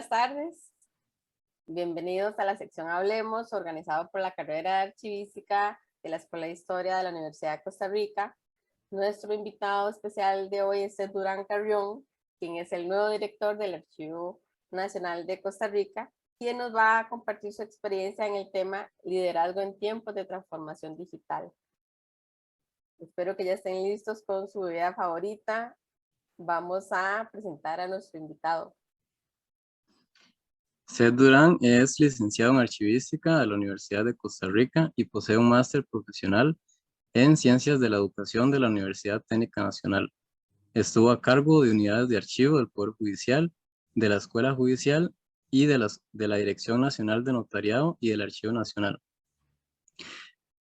Buenas tardes. Bienvenidos a la sección Hablemos, organizado por la carrera de Archivística de la Escuela de Historia de la Universidad de Costa Rica. Nuestro invitado especial de hoy es Seth Durán Carrión, quien es el nuevo director del Archivo Nacional de Costa Rica, quien nos va a compartir su experiencia en el tema liderazgo en tiempos de transformación digital. Espero que ya estén listos con su bebida favorita. Vamos a presentar a nuestro invitado. Seth Durán es licenciado en Archivística de la Universidad de Costa Rica y posee un máster profesional en Ciencias de la Educación de la Universidad Técnica Nacional. Estuvo a cargo de unidades de archivo del Poder Judicial, de la Escuela Judicial y de la Dirección Nacional de Notariado y del Archivo Nacional.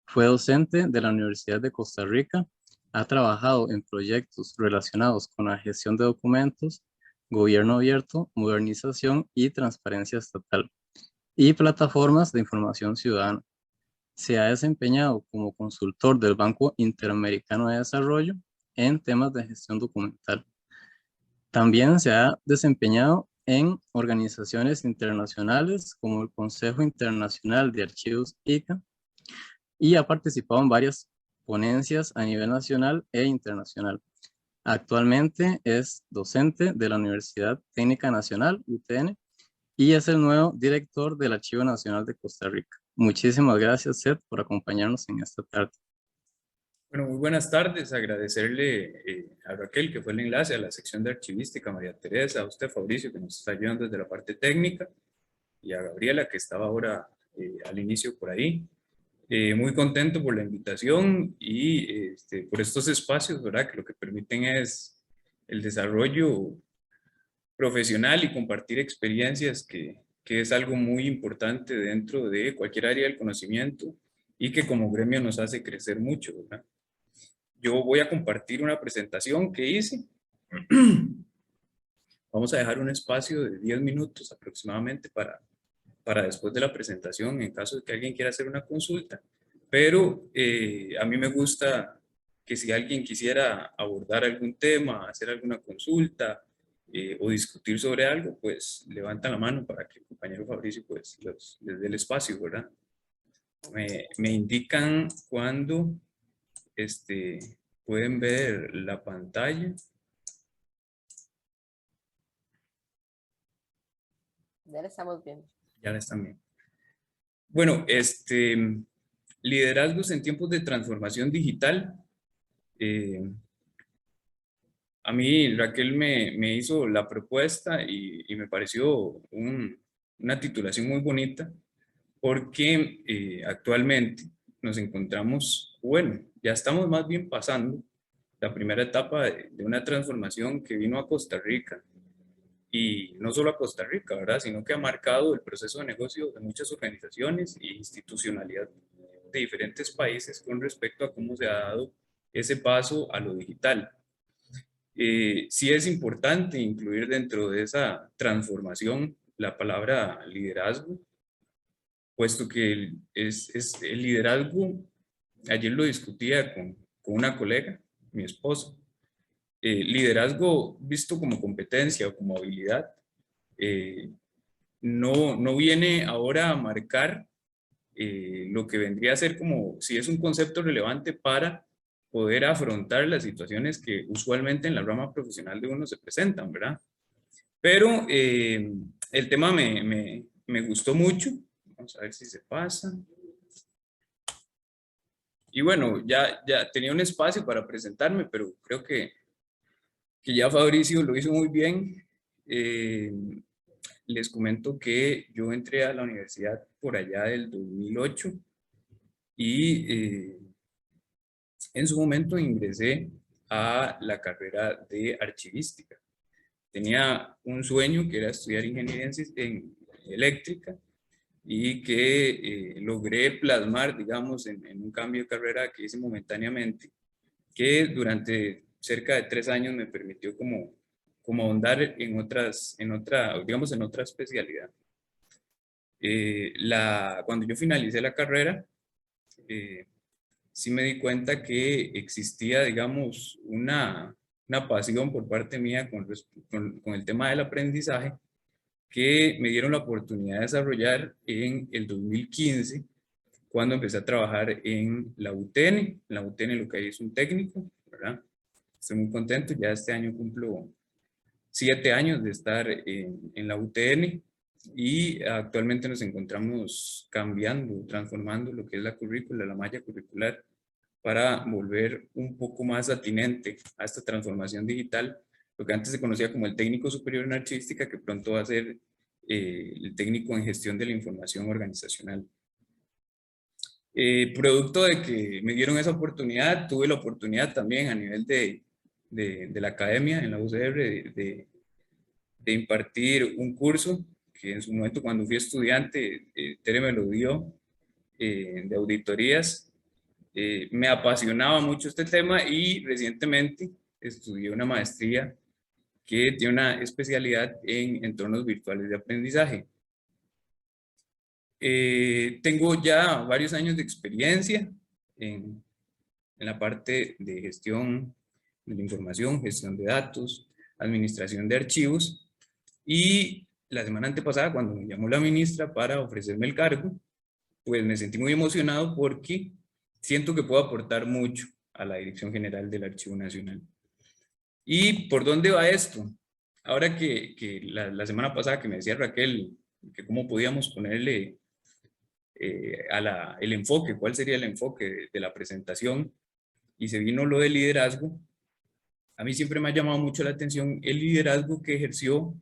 Fue docente de la Universidad de Costa Rica, ha trabajado en proyectos relacionados con la gestión de documentos, gobierno abierto, modernización y transparencia estatal, y plataformas de información ciudadana. Se ha desempeñado como consultor del Banco Interamericano de Desarrollo en temas de gestión documental. También se ha desempeñado en organizaciones internacionales como el Consejo Internacional de Archivos ICA y ha participado en varias ponencias a nivel nacional e internacional. Actualmente es docente de la Universidad Técnica Nacional, UTN, y es el nuevo director del Archivo Nacional de Costa Rica. Muchísimas gracias, Seth, por acompañarnos en esta tarde. Bueno, muy buenas tardes. Agradecerle a Raquel, que fue el enlace a la sección de archivística, María Teresa, a usted, Fabricio, que nos está ayudando desde la parte técnica, y a Gabriela, que estaba ahora al inicio por ahí. Muy contento por la invitación y por estos espacios, ¿verdad? Que lo que permiten es el desarrollo profesional y compartir experiencias, que es algo muy importante dentro de cualquier área del conocimiento y que como gremio nos hace crecer mucho, ¿verdad? Yo voy a compartir una presentación que hice. Vamos a dejar un espacio de 10 minutos aproximadamente para después de la presentación, en caso de que alguien quiera hacer una consulta. Pero a mí me gusta que si alguien quisiera abordar algún tema, hacer alguna consulta o discutir sobre algo, pues levantan la mano para que el compañero Fabricio pues les dé el espacio, ¿verdad? Me indican cuando pueden ver la pantalla. Ya la estamos viendo. Ya la están viendo. Bueno, liderazgos en tiempos de transformación digital. A mí Raquel me hizo la propuesta y me pareció una titulación muy bonita porque actualmente nos encontramos, bueno, ya estamos más bien pasando la primera etapa de una transformación que vino a Costa Rica, y no solo a Costa Rica, ¿verdad? Sino que ha marcado el proceso de negocio de muchas organizaciones e institucionalidad de diferentes países con respecto a cómo se ha dado ese paso a lo digital. Sí es importante incluir dentro de esa transformación la palabra liderazgo, puesto que el liderazgo, ayer lo discutía con una colega, mi esposa. Liderazgo visto como competencia o como habilidad, no viene ahora a marcar lo que vendría a ser como si es un concepto relevante para poder afrontar las situaciones que usualmente en la rama profesional de uno se presentan, ¿verdad? Pero el tema me gustó mucho. Vamos a ver si se pasa. Y bueno, ya tenía un espacio para presentarme, pero creo que ya Fabricio lo hizo muy bien. Les comento que yo entré a la universidad por allá del 2008 y en su momento ingresé a la carrera de archivística. Tenía un sueño que era estudiar ingeniería en eléctrica y que logré plasmar, digamos, en un cambio de carrera que hice momentáneamente, que durante cerca de 3 años me permitió como ahondar digamos, en otra especialidad. Cuando yo finalicé la carrera, sí me di cuenta que existía, digamos, una pasión por parte mía con el tema del aprendizaje, que me dieron la oportunidad de desarrollar en el 2015, cuando empecé a trabajar en la UTN. En la UTN lo que hay es un técnico, ¿verdad? Estoy muy contento, ya este año cumplo 7 años de estar en la UTN y actualmente nos encontramos cambiando, transformando lo que es la currícula, la malla curricular, para volver un poco más atinente a esta transformación digital, lo que antes se conocía como el técnico superior en archivística, que pronto va a ser el técnico en gestión de la información organizacional. Producto de que me dieron esa oportunidad, tuve la oportunidad también a nivel de la academia en la UCR de impartir un curso que en su momento cuando fui estudiante, Tere me lo dio, de auditorías. Me apasionaba mucho este tema y recientemente estudié una maestría que tiene una especialidad en entornos virtuales de aprendizaje. Tengo ya varios años de experiencia en la parte de gestión de la información, gestión de datos, administración de archivos, y la semana antepasada cuando me llamó la ministra para ofrecerme el cargo, pues me sentí muy emocionado porque siento que puedo aportar mucho a la Dirección General del Archivo Nacional. ¿Y por dónde va esto? Ahora que la semana pasada que me decía Raquel que cómo podíamos ponerle el enfoque, cuál sería el enfoque de la presentación, y se vino lo del liderazgo, a mí siempre me ha llamado mucho la atención el liderazgo que ejerció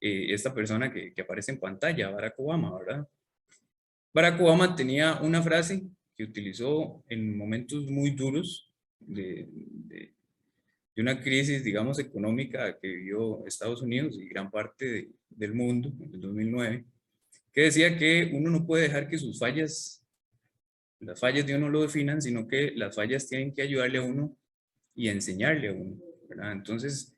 esta persona que aparece en pantalla, Barack Obama, ¿verdad? Barack Obama tenía una frase que utilizó en momentos muy duros de una crisis, digamos, económica que vivió Estados Unidos y gran parte del mundo en el 2009, que decía que uno no puede dejar que las fallas de uno lo definan, sino que las fallas tienen que ayudarle a uno y enseñarle a uno, ¿verdad? Entonces,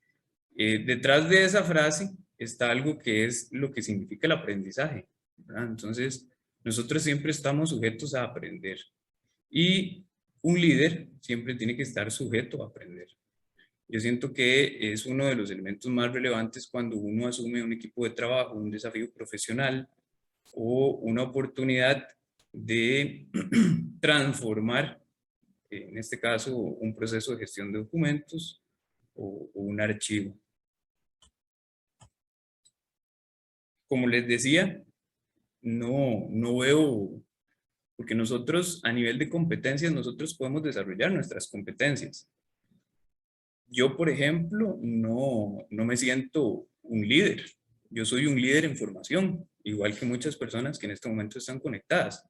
detrás de esa frase está algo que es lo que significa el aprendizaje, ¿verdad? Entonces, nosotros siempre estamos sujetos a aprender y un líder siempre tiene que estar sujeto a aprender. Yo siento que es uno de los elementos más relevantes cuando uno asume un equipo de trabajo, un desafío profesional o una oportunidad de transformar, en este caso, un proceso de gestión de documentos o un archivo. Como les decía, no veo, porque nosotros a nivel de competencias, nosotros podemos desarrollar nuestras competencias. Yo, por ejemplo, no me siento un líder. Yo soy un líder en formación, igual que muchas personas que en este momento están conectadas.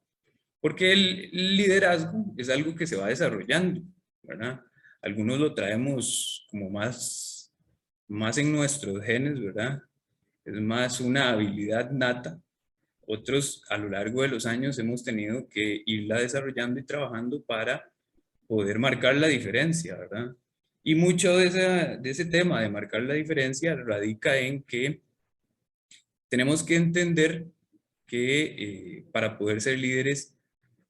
Porque el liderazgo es algo que se va desarrollando, ¿verdad? Algunos lo traemos como más en nuestros genes, ¿verdad? Es más una habilidad nata. Otros a lo largo de los años hemos tenido que irla desarrollando y trabajando para poder marcar la diferencia, ¿verdad? Y mucho de ese tema de marcar la diferencia radica en que tenemos que entender que para poder ser líderes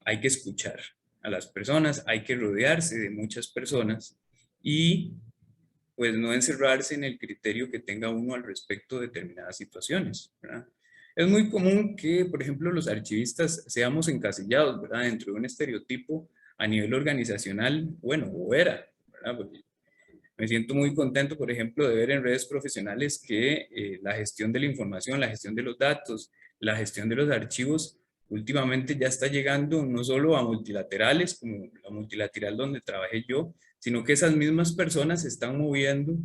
hay que escuchar a las personas, hay que rodearse de muchas personas y pues no encerrarse en el criterio que tenga uno al respecto de determinadas situaciones, ¿verdad? Es muy común que, por ejemplo, los archivistas seamos encasillados, ¿verdad? Dentro de un estereotipo a nivel organizacional, bueno, o era, ¿verdad? Porque me siento muy contento, por ejemplo, de ver en redes profesionales que la gestión de la información, la gestión de los datos, la gestión de los archivos, últimamente ya está llegando no solo a multilaterales, como la multilateral donde trabajé yo, sino que esas mismas personas se están moviendo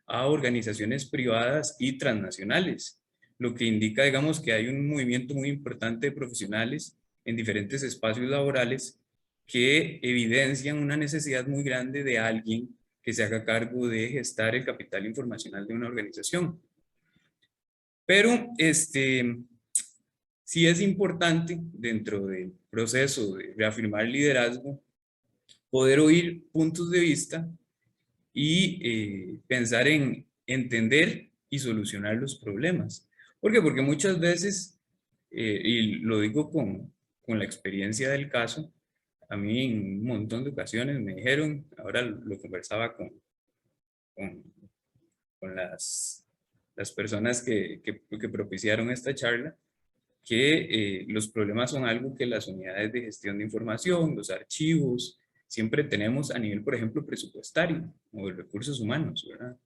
a organizaciones privadas y transnacionales, lo que indica, digamos, que hay un movimiento muy importante de profesionales en diferentes espacios laborales que evidencian una necesidad muy grande de alguien que se haga cargo de gestar el capital informacional de una organización. Pero sí es importante dentro del proceso de reafirmar liderazgo poder oír puntos de vista y pensar en entender y solucionar los problemas. ¿Por qué? Porque muchas veces, y lo digo con la experiencia del caso, a mí en un montón de ocasiones me dijeron, ahora lo conversaba con las las personas que propiciaron esta charla, que los problemas son algo que las unidades de gestión de información, los archivos, siempre tenemos a nivel, por ejemplo, presupuestario o de recursos humanos, ¿verdad?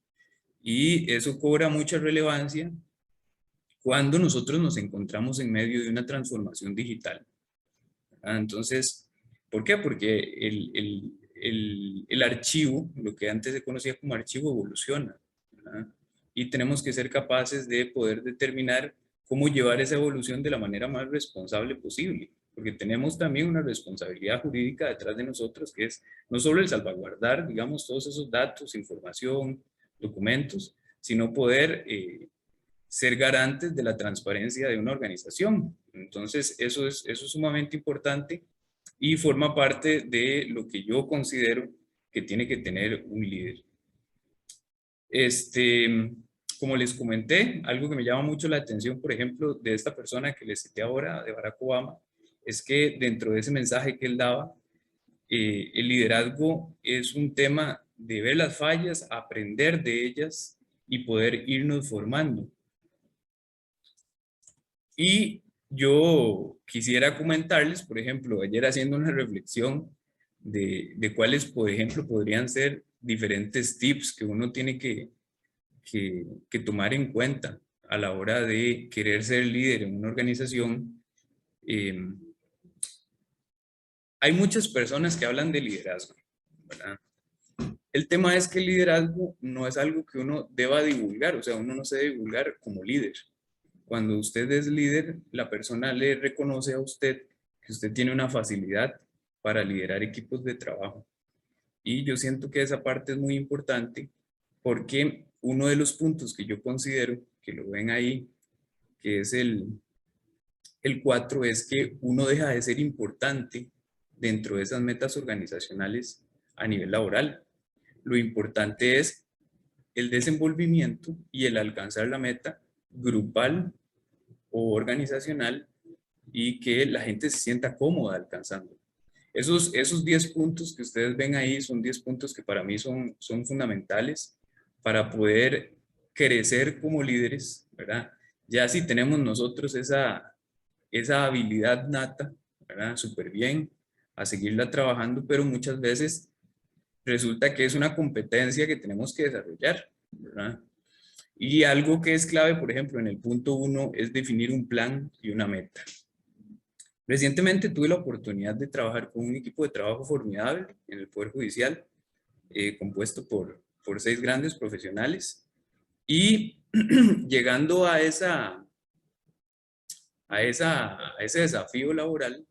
Y eso cobra mucha relevancia cuando nosotros nos encontramos en medio de una transformación digital, ¿verdad? Entonces, ¿por qué? Porque el archivo, lo que antes se conocía como archivo, evoluciona, ¿verdad? Y tenemos que ser capaces de poder determinar cómo llevar esa evolución de la manera más responsable posible, porque tenemos también una responsabilidad jurídica detrás de nosotros, que es no solo el salvaguardar, digamos, todos esos datos, información, documentos, sino poder ser garantes de la transparencia de una organización. Entonces, eso es sumamente importante y forma parte de lo que yo considero que tiene que tener un líder. Como les comenté, algo que me llama mucho la atención, por ejemplo, de esta persona que les cité ahora, de Barack Obama, es que dentro de ese mensaje que él daba, el liderazgo es un tema de ver las fallas, aprender de ellas y poder irnos formando. Y yo quisiera comentarles, por ejemplo, ayer haciendo una reflexión de cuáles, por ejemplo, podrían ser diferentes tips que uno tiene que tomar en cuenta a la hora de querer ser líder en una organización. Hay muchas personas que hablan de liderazgo, ¿verdad? El tema es que el liderazgo no es algo que uno deba divulgar, o sea, uno no se debe divulgar como líder. Cuando usted es líder, la persona le reconoce a usted que usted tiene una facilidad para liderar equipos de trabajo. Y yo siento que esa parte es muy importante porque uno de los puntos que yo considero, que lo ven ahí, que es el 4, es que uno deja de ser importante dentro de esas metas organizacionales a nivel laboral. Lo importante es el desenvolvimiento y el alcanzar la meta grupal o organizacional y que la gente se sienta cómoda alcanzando. Esos 10 puntos que ustedes ven ahí son 10 puntos que para mí son fundamentales para poder crecer como líderes, ¿verdad? Ya si tenemos nosotros esa habilidad nata, ¿verdad? Súper bien, a seguirla trabajando, pero muchas veces resulta que es una competencia que tenemos que desarrollar, ¿verdad? Y algo que es clave, por ejemplo, en el punto 1 es definir un plan y una meta. Recientemente tuve la oportunidad de trabajar con un equipo de trabajo formidable en el Poder Judicial, compuesto por 6 grandes profesionales. Y llegando a ese desafío laboral,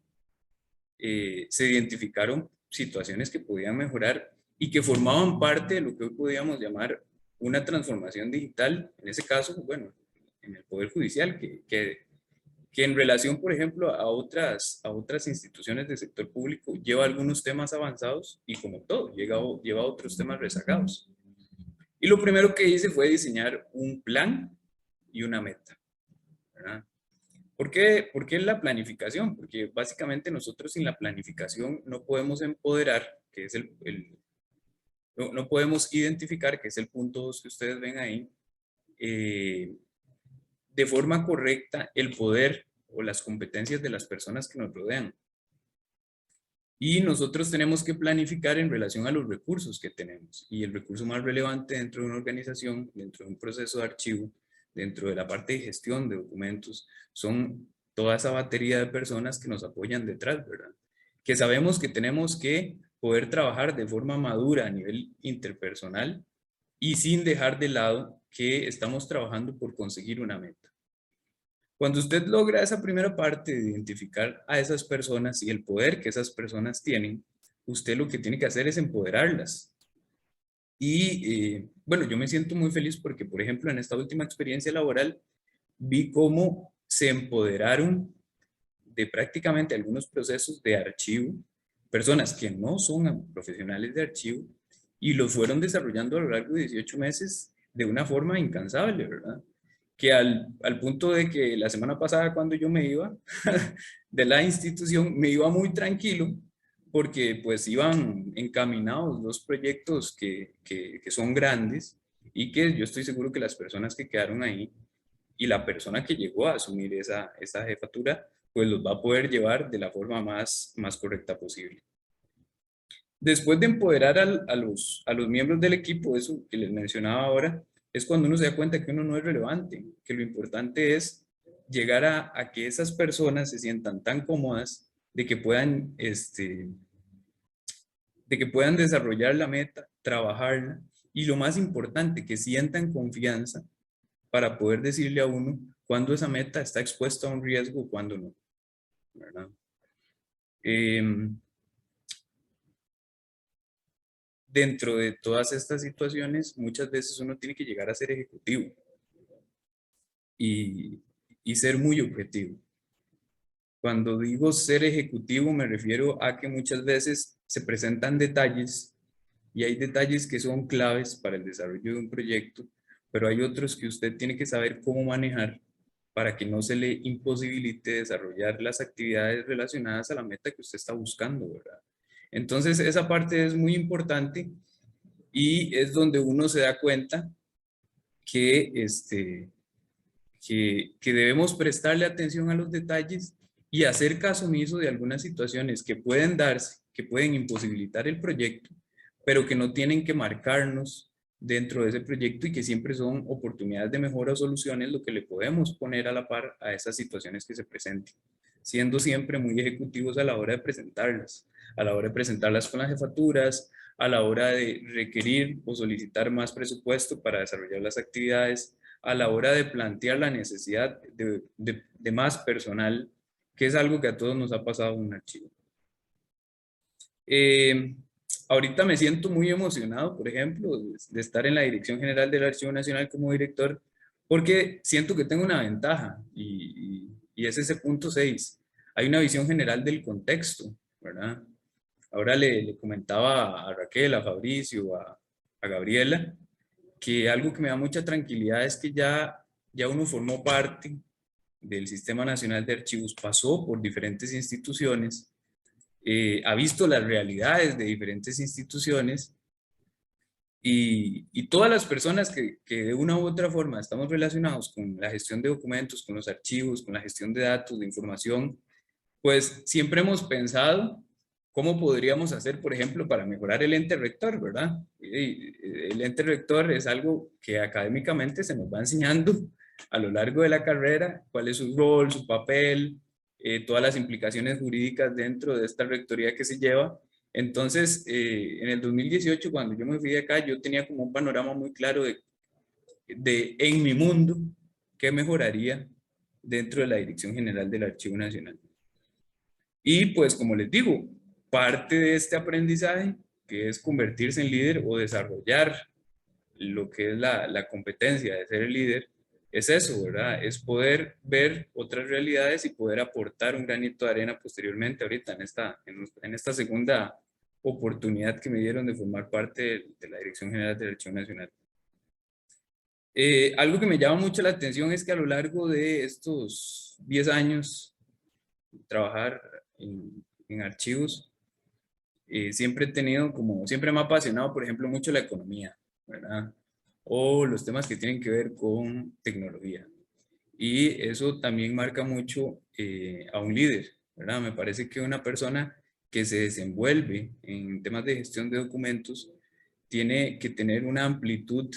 se identificaron situaciones que podían mejorar y que formaban parte de lo que hoy podríamos llamar una transformación digital, en ese caso, bueno, en el Poder Judicial, que en relación, por ejemplo, a otras instituciones del sector público, lleva algunos temas avanzados y como todo, lleva otros temas rezagados. Y lo primero que hice fue diseñar un plan y una meta, ¿verdad? ¿Por qué la planificación? Porque básicamente nosotros sin la planificación no podemos empoderar, que es no podemos identificar, que es el punto 2 que ustedes ven ahí, de forma correcta el poder o las competencias de las personas que nos rodean. Y nosotros tenemos que planificar en relación a los recursos que tenemos. Y el recurso más relevante dentro de una organización, dentro de un proceso de archivo, dentro de la parte de gestión de documentos, son toda esa batería de personas que nos apoyan detrás, ¿verdad? Que sabemos que tenemos que poder trabajar de forma madura a nivel interpersonal y sin dejar de lado que estamos trabajando por conseguir una meta. Cuando usted logra esa primera parte de identificar a esas personas y el poder que esas personas tienen, usted lo que tiene que hacer es empoderarlas. Y bueno, yo me siento muy feliz porque, por ejemplo, en esta última experiencia laboral, vi cómo se empoderaron de prácticamente algunos procesos de archivo, personas que no son profesionales de archivo, y los fueron desarrollando a lo largo de 18 meses de una forma incansable, ¿verdad? Que al punto de que la semana pasada cuando yo me iba de la institución, me iba muy tranquilo porque pues iban encaminados los proyectos que son grandes y que yo estoy seguro que las personas que quedaron ahí y la persona que llegó a asumir esa jefatura, pues los va a poder llevar de la forma más correcta posible. Después de empoderar a los miembros del equipo, eso que les mencionaba ahora, es cuando uno se da cuenta que uno no es relevante, que lo importante es llegar a que esas personas se sientan tan cómodas de que puedan, desarrollar la meta, trabajarla, y lo más importante, que sientan confianza para poder decirle a uno cuándo esa meta está expuesta a un riesgo o cuándo no, ¿verdad? Dentro de todas estas situaciones, muchas veces uno tiene que llegar a ser ejecutivo y ser muy objetivo. Cuando digo ser ejecutivo, me refiero a que muchas veces se presentan detalles y hay detalles que son claves para el desarrollo de un proyecto, pero hay otros que usted tiene que saber cómo manejar para que no se le imposibilite desarrollar las actividades relacionadas a la meta que usted está buscando, ¿verdad? Entonces, esa parte es muy importante y es donde uno se da cuenta que, que debemos prestarle atención a los detalles y hacer caso omiso de algunas situaciones que pueden darse, que pueden imposibilitar el proyecto, pero que no tienen que marcarnos dentro de ese proyecto y que siempre son oportunidades de mejora o soluciones lo que le podemos poner a la par a esas situaciones que se presenten, siendo siempre muy ejecutivos a la hora de presentarlas, con las jefaturas, a la hora de requerir o solicitar más presupuesto para desarrollar las actividades, a la hora de plantear la necesidad de más personal, que es algo que a todos nos ha pasado en un archivo. Ahorita me siento muy emocionado, por ejemplo, de estar en la Dirección General del Archivo Nacional como director, porque siento que tengo una ventaja y es ese punto 6. Hay una visión general del contexto, ¿verdad? Ahora le comentaba a Raquel, a Fabricio, a Gabriela, que algo que me da mucha tranquilidad es que ya uno formó parte del Sistema Nacional de Archivos, pasó por diferentes instituciones, ha visto las realidades de diferentes instituciones y todas las personas que de una u otra forma estamos relacionados con la gestión de documentos, con los archivos, con la gestión de datos, de información, pues siempre hemos pensado cómo podríamos hacer, por ejemplo, para mejorar el ente rector, ¿verdad? El ente rector es algo que académicamente se nos va enseñando a lo largo de la carrera, cuál es su rol, su papel, todas las implicaciones jurídicas dentro de esta rectoría que se lleva. Entonces, en el 2018, cuando yo me fui de acá, yo tenía como un panorama muy claro de en mi mundo, qué mejoraría dentro de la Dirección General del Archivo Nacional. Y pues, como les digo, parte de este aprendizaje, que es convertirse en líder o desarrollar lo que es la competencia de ser el líder, es eso, ¿verdad? Es poder ver otras realidades y poder aportar un granito de arena posteriormente, ahorita en esta segunda oportunidad que me dieron de formar parte de la Dirección General del Archivo Nacional. Algo que me llama mucho la atención es que a lo largo de estos 10 años, trabajar en archivos, siempre he tenido siempre me ha apasionado, por ejemplo, mucho la economía, ¿verdad? O los temas que tienen que ver con tecnología. Y eso también marca mucho a un líder, ¿verdad? Me parece que una persona que se desenvuelve en temas de gestión de documentos tiene que tener una amplitud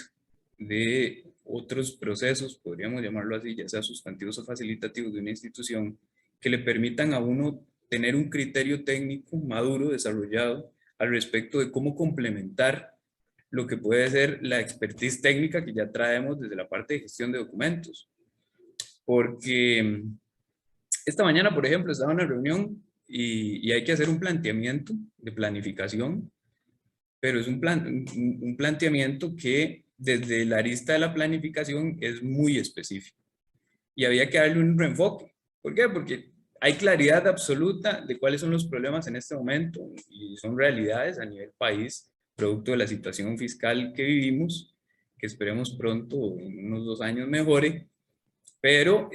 de otros procesos, podríamos llamarlo así, ya sea sustantivos o facilitativos de una institución, que le permitan a uno tener un criterio técnico maduro, desarrollado, al respecto de cómo complementar lo que puede ser la expertise técnica que ya traemos desde la parte de gestión de documentos. Porque esta mañana, por ejemplo, estaba en una reunión y hay que hacer un planteamiento de planificación, pero es un planteamiento que desde la arista de la planificación es muy específico. Y había que darle un reenfoque. ¿Por qué? Porque hay claridad absoluta de cuáles son los problemas en este momento y son realidades a nivel país, producto de la situación fiscal que vivimos, que esperemos pronto, en unos 2 años, mejore, pero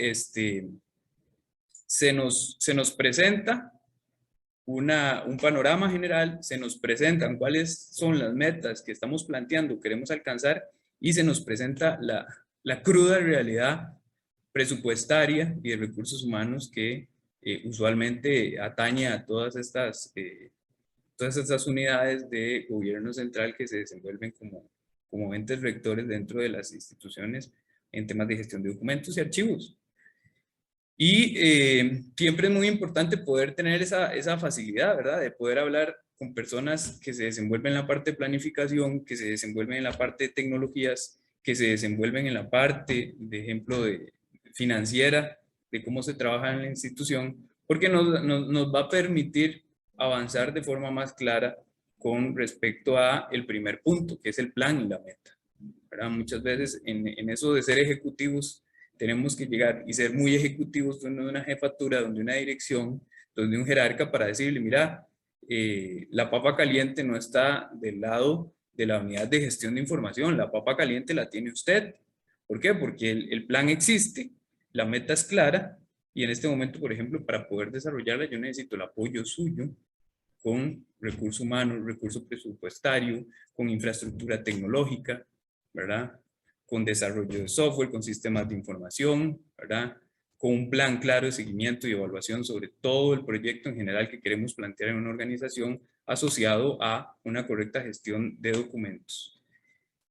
se nos presenta un panorama general, se nos presentan cuáles son las metas que estamos planteando, queremos alcanzar, y se nos presenta la cruda realidad presupuestaria y de recursos humanos que usualmente atañe a todas estas unidades de gobierno central que se desenvuelven como entes rectores dentro de las instituciones en temas de gestión de documentos y archivos. Y siempre es muy importante poder tener esa facilidad, ¿verdad? De poder hablar con personas que se desenvuelven en la parte de planificación, que se desenvuelven en la parte de tecnologías, que se desenvuelven en la parte, de ejemplo, financiera, de cómo se trabaja en la institución, porque nos va a permitir avanzar de forma más clara con respecto a el primer punto, que es el plan y la meta, ¿verdad? Muchas veces en eso de ser ejecutivos tenemos que llegar y ser muy ejecutivos donde una jefatura, donde una dirección, donde un jerarca para decirle, mira, la papa caliente no está del lado de la unidad de gestión de información, la papa caliente la tiene usted. ¿Por qué? Porque el plan existe, la meta es clara y en este momento, por ejemplo, para poder desarrollarla yo necesito el apoyo suyo con recursos humanos, recurso presupuestario, con infraestructura tecnológica, ¿verdad? Con desarrollo de software, con sistemas de información, ¿verdad? Con un plan claro de seguimiento y evaluación sobre todo el proyecto en general que queremos plantear en una organización asociado a una correcta gestión de documentos.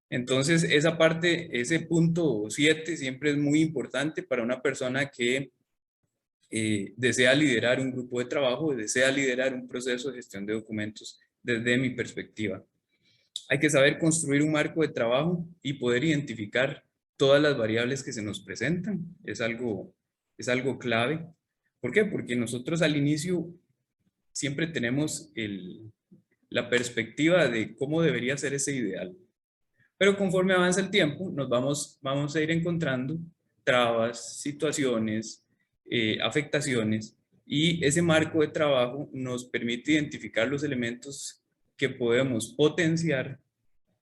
Entonces, esa parte, ese punto 7 siempre es muy importante para una persona que desea liderar un grupo de trabajo, desea liderar un proceso de gestión de documentos desde mi perspectiva. Hay que saber construir un marco de trabajo y poder identificar todas las variables que se nos presentan. Es algo clave. ¿Por qué? Porque nosotros al inicio siempre tenemos la perspectiva de cómo debería ser ese ideal. Pero conforme avanza el tiempo, nos vamos a ir encontrando trabas, situaciones, afectaciones, y ese marco de trabajo nos permite identificar los elementos que podemos potenciar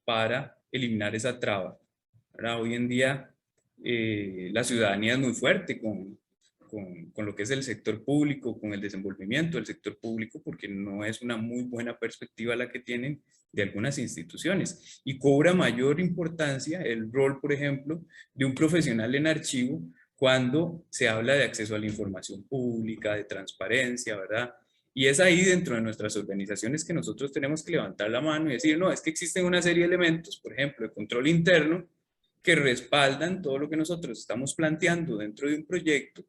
para eliminar esa traba. Ahora, hoy en día la ciudadanía es muy fuerte con lo que es el sector público, con el desenvolvimiento del sector público, porque no es una muy buena perspectiva la que tienen de algunas instituciones, y cobra mayor importancia el rol, por ejemplo, de un profesional en archivo cuando se habla de acceso a la información pública, de transparencia, ¿verdad? Y es ahí dentro de nuestras organizaciones que nosotros tenemos que levantar la mano y decir, no, es que existen una serie de elementos, por ejemplo, de control interno, que respaldan todo lo que nosotros estamos planteando dentro de un proyecto,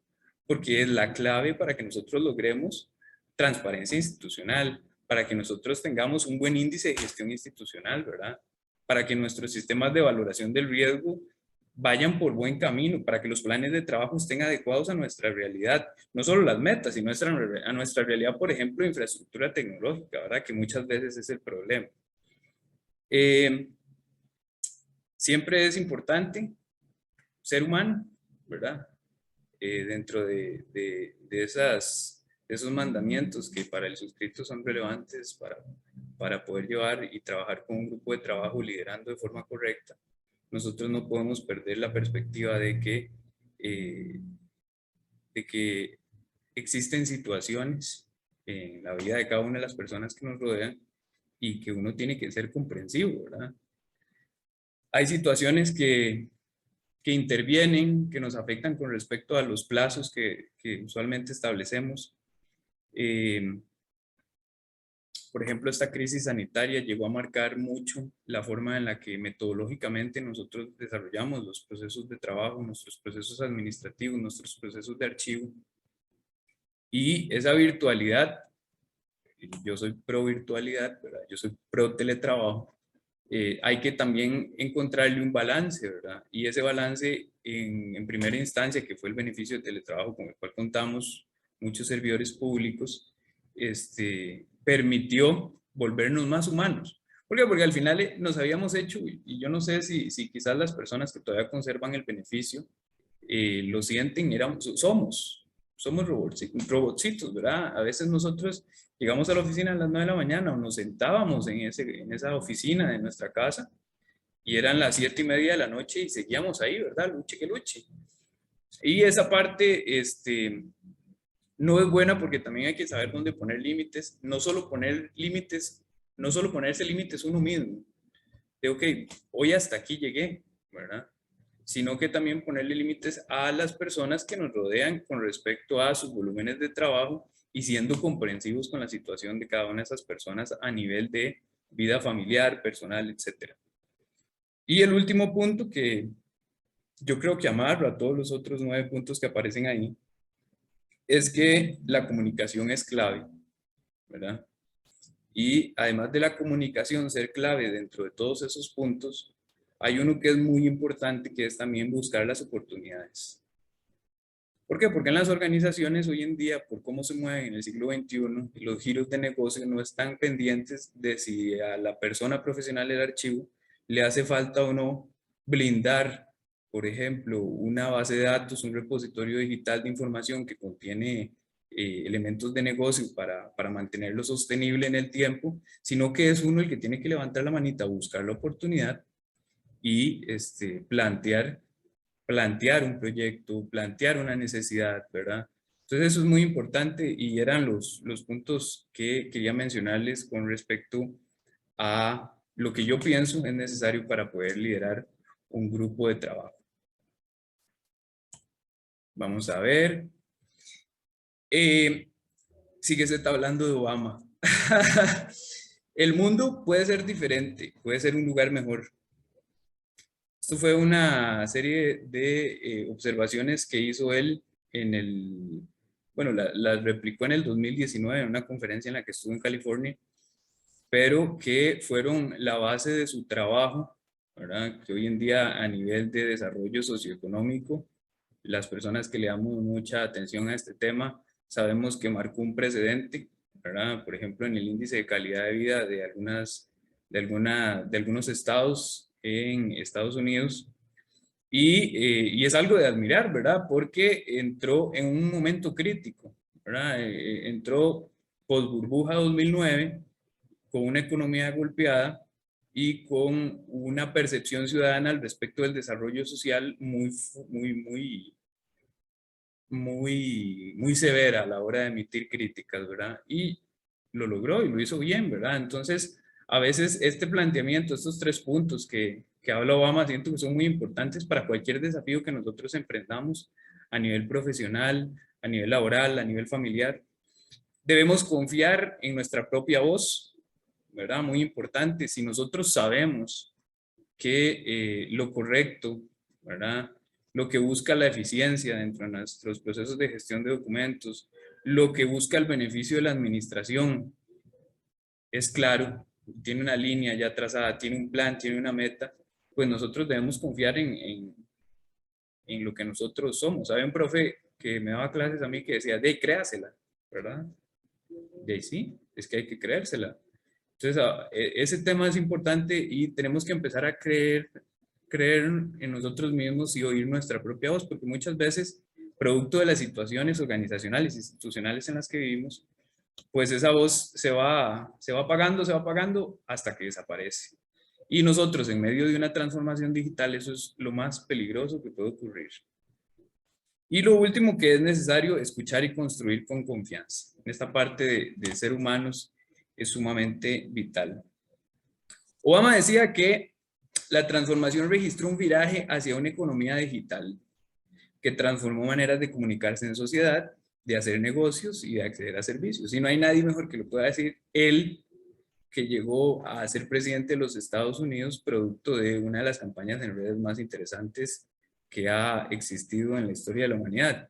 porque es la clave para que nosotros logremos transparencia institucional, para que nosotros tengamos un buen índice de gestión institucional, ¿verdad? Para que nuestros sistemas de valoración del riesgo vayan por buen camino, para que los planes de trabajo estén adecuados a nuestra realidad, no solo las metas, sino a nuestra realidad, por ejemplo, de infraestructura tecnológica, ¿verdad? Que muchas veces es el problema. Siempre es importante ser humano, ¿verdad? Dentro de esos mandamientos que para el suscrito son relevantes para poder llevar y trabajar con un grupo de trabajo liderando de forma correcta, nosotros no podemos perder la perspectiva de que existen situaciones en la vida de cada una de las personas que nos rodean y que uno tiene que ser comprensivo, ¿verdad? Hay situaciones que intervienen, que nos afectan con respecto a los plazos que usualmente establecemos. Por ejemplo, esta crisis sanitaria llegó a marcar mucho la forma en la que metodológicamente nosotros desarrollamos los procesos de trabajo, nuestros procesos administrativos, nuestros procesos de archivo. Y esa virtualidad, yo soy pro virtualidad, ¿verdad? Yo soy pro teletrabajo. Hay que también encontrarle un balance, ¿verdad? Y ese balance en primera instancia, que fue el beneficio de teletrabajo con el cual contamos muchos servidores públicos, permitió volvernos más humanos. ¿Por qué? Porque al final nos habíamos hecho, y yo no sé si quizás las personas que todavía conservan el beneficio lo sienten, somos robotcitos, ¿verdad? A veces nosotros llegamos a la oficina a las 9 de la mañana o nos sentábamos en esa oficina de nuestra casa y eran las 7:30 de la noche y seguíamos ahí, ¿verdad? Luche que luche. Y esa parte no es buena porque también hay que saber dónde poner límites, no solo ponerse límites uno mismo. De, ok, hoy hasta aquí llegué, ¿verdad? Sino que también ponerle límites a las personas que nos rodean con respecto a sus volúmenes de trabajo y siendo comprensivos con la situación de cada una de esas personas a nivel de vida familiar, personal, etc. Y el último punto que yo creo que amarra a todos los otros 9 puntos que aparecen ahí es que la comunicación es clave, ¿verdad? Y además de la comunicación ser clave dentro de todos esos puntos, hay uno que es muy importante, que es también buscar las oportunidades. ¿Por qué? Porque en las organizaciones hoy en día, por cómo se mueven en el siglo XXI, los giros de negocio no están pendientes de si a la persona profesional del archivo le hace falta o no blindar, por ejemplo, una base de datos, un repositorio digital de información que contiene elementos de negocio para mantenerlo sostenible en el tiempo, sino que es uno el que tiene que levantar la manita, buscar la oportunidad y plantear un proyecto, plantear una necesidad, ¿verdad? Entonces eso es muy importante y eran los puntos que quería mencionarles con respecto a lo que yo pienso es necesario para poder liderar un grupo de trabajo. Vamos a ver. Sí se está hablando de Obama. El mundo puede ser diferente, puede ser un lugar mejor. Esto fue una serie de observaciones que hizo él en bueno, las replicó en el 2019 en una conferencia en la que estuvo en California, pero que fueron la base de su trabajo, ¿verdad? Que hoy en día a nivel de desarrollo socioeconómico, las personas que le damos mucha atención a este tema, sabemos que marcó un precedente, ¿verdad? Por ejemplo, en el índice de calidad de vida de algunos estados en Estados Unidos, y es algo de admirar, ¿verdad? Porque entró en un momento crítico, ¿verdad? Entró post burbuja 2009 con una economía golpeada y con una percepción ciudadana al respecto del desarrollo social muy severa a la hora de emitir críticas, ¿verdad? Y lo logró y lo hizo bien, ¿verdad? Entonces, a veces este planteamiento, estos 3 puntos que habla Obama, siento que son muy importantes para cualquier desafío que nosotros emprendamos a nivel profesional, a nivel laboral, a nivel familiar. Debemos confiar en nuestra propia voz, ¿verdad? Muy importante. Si nosotros sabemos que lo correcto, ¿verdad? Lo que busca la eficiencia dentro de nuestros procesos de gestión de documentos, lo que busca el beneficio de la administración, es claro, tiene una línea ya trazada, tiene un plan, tiene una meta, pues nosotros debemos confiar en lo que nosotros somos. Había un profe que me daba clases a mí que decía, créasela, ¿verdad? De ahí sí, es que hay que creérsela. Entonces, ese tema es importante y tenemos que empezar a creer en nosotros mismos y oír nuestra propia voz, porque muchas veces, producto de las situaciones organizacionales e institucionales en las que vivimos, pues esa voz se va apagando hasta que desaparece. Y nosotros, en medio de una transformación digital, eso es lo más peligroso que puede ocurrir. Y lo último que es necesario, escuchar y construir con confianza. En esta parte de ser humanos es sumamente vital. Obama decía que la transformación registró un viraje hacia una economía digital que transformó maneras de comunicarse en sociedad, de hacer negocios y de acceder a servicios. Y no hay nadie mejor que lo pueda decir él, que llegó a ser presidente de los Estados Unidos producto de una de las campañas en redes más interesantes que ha existido en la historia de la humanidad.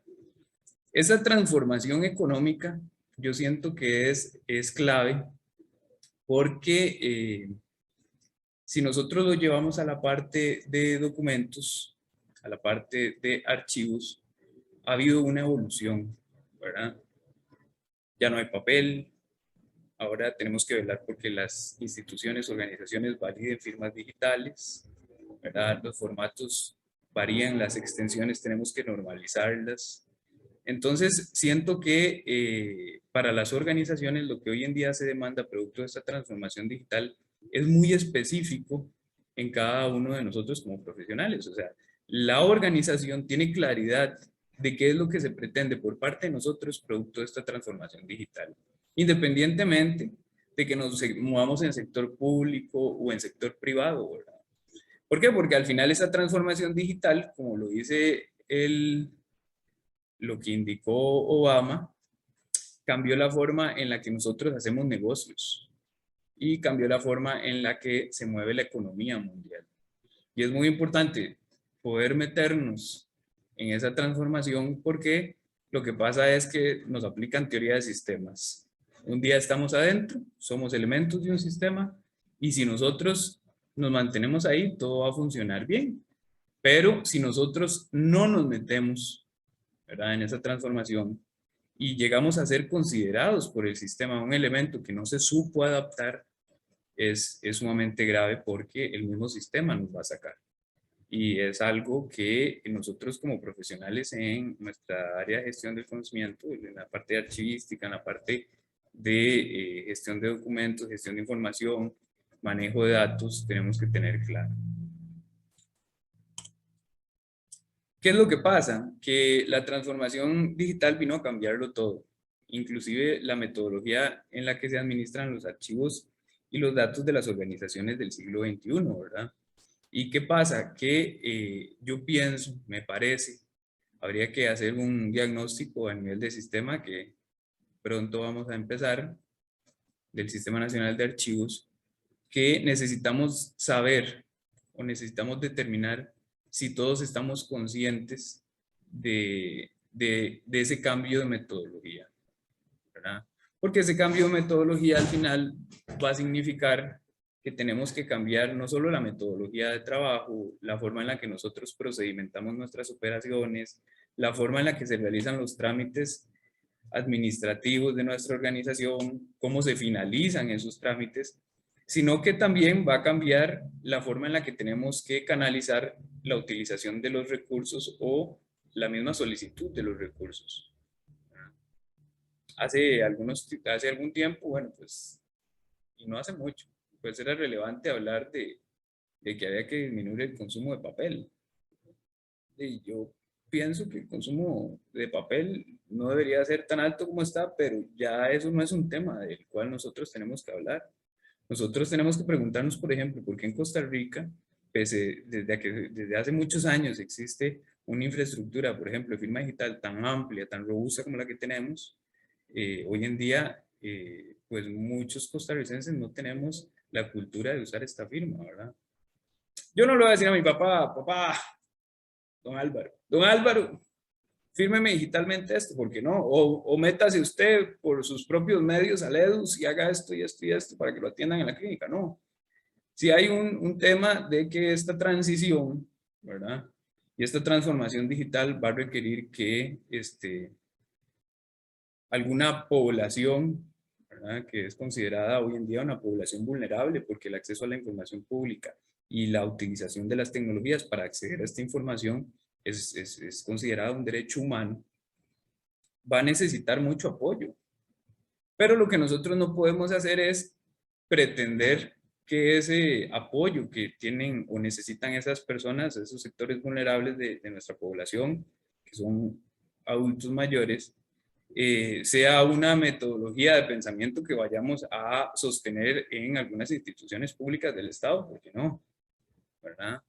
Esa transformación económica yo siento que es clave porque si nosotros lo llevamos a la parte de documentos, a la parte de archivos, ha habido una evolución, ¿verdad? Ya no hay papel, ahora tenemos que velar porque las instituciones, organizaciones validen firmas digitales, ¿verdad? Los formatos varían, las extensiones tenemos que normalizarlas. Entonces, siento que para las organizaciones lo que hoy en día se demanda producto de esta transformación digital es muy específico en cada uno de nosotros como profesionales. O sea, la organización tiene claridad de qué es lo que se pretende por parte de nosotros producto de esta transformación digital, independientemente de que nos movamos en sector público o en sector privado, ¿verdad? ¿Por qué? Porque al final esa transformación digital, como lo dice lo que indicó Obama, cambió la forma en la que nosotros hacemos negocios y cambió la forma en la que se mueve la economía mundial. Y es muy importante poder meternos en esa transformación porque lo que pasa es que nos aplican teoría de sistemas. Un día estamos adentro, somos elementos de un sistema y si nosotros nos mantenemos ahí, todo va a funcionar bien. Pero si nosotros no nos metemos, ¿verdad?, en esa transformación y llegamos a ser considerados por el sistema un elemento que no se supo adaptar, es sumamente grave porque el mismo sistema nos va a sacar. Y es algo que nosotros como profesionales en nuestra área de gestión del conocimiento, en la parte de archivística, en la parte de gestión de documentos, gestión de información, manejo de datos, tenemos que tener claro. ¿Qué es lo que pasa? Que la transformación digital vino a cambiarlo todo, inclusive la metodología en la que se administran los archivos y los datos de las organizaciones del siglo XXI, ¿verdad? ¿Y qué pasa? Que yo pienso, me parece, habría que hacer un diagnóstico a nivel de sistema que pronto vamos a empezar, del Sistema Nacional de Archivos, que necesitamos saber o necesitamos determinar si todos estamos conscientes de ese cambio de metodología, ¿verdad? Porque ese cambio de metodología al final va a significar que tenemos que cambiar no solo la metodología de trabajo, la forma en la que nosotros procedimentamos nuestras operaciones, la forma en la que se realizan los trámites administrativos de nuestra organización, cómo se finalizan esos trámites, sino que también va a cambiar la forma en la que tenemos que canalizar la utilización de los recursos o la misma solicitud de los recursos. Hace algún tiempo, bueno, pues, y no hace mucho, pues era relevante hablar de que había que disminuir el consumo de papel. Y yo pienso que el consumo de papel no debería ser tan alto como está, pero ya eso no es un tema del cual nosotros tenemos que hablar. Nosotros tenemos que preguntarnos, por ejemplo, por qué en Costa Rica, desde hace muchos años existe una infraestructura, por ejemplo, de firma digital tan amplia, tan robusta como la que tenemos, hoy en día, pues muchos costarricenses no tenemos la cultura de usar esta firma, ¿verdad? Yo no le voy a decir a mi papá, papá, don Álvaro, fírmeme digitalmente esto, ¿por qué no? O métase usted por sus propios medios al EDUS y haga esto y esto y esto para que lo atiendan en la clínica, no. Si hay un tema de que esta transición, ¿verdad? Y esta transformación digital va a requerir que alguna población, ¿verdad?, que es considerada hoy en día una población vulnerable porque el acceso a la información pública y la utilización de las tecnologías para acceder a esta información es considerado un derecho humano, va a necesitar mucho apoyo. Pero lo que nosotros no podemos hacer es pretender que ese apoyo que tienen o necesitan esas personas, esos sectores vulnerables de nuestra población, que son adultos mayores, sea una metodología de pensamiento que vayamos a sostener en algunas instituciones públicas del Estado, porque no, ¿verdad?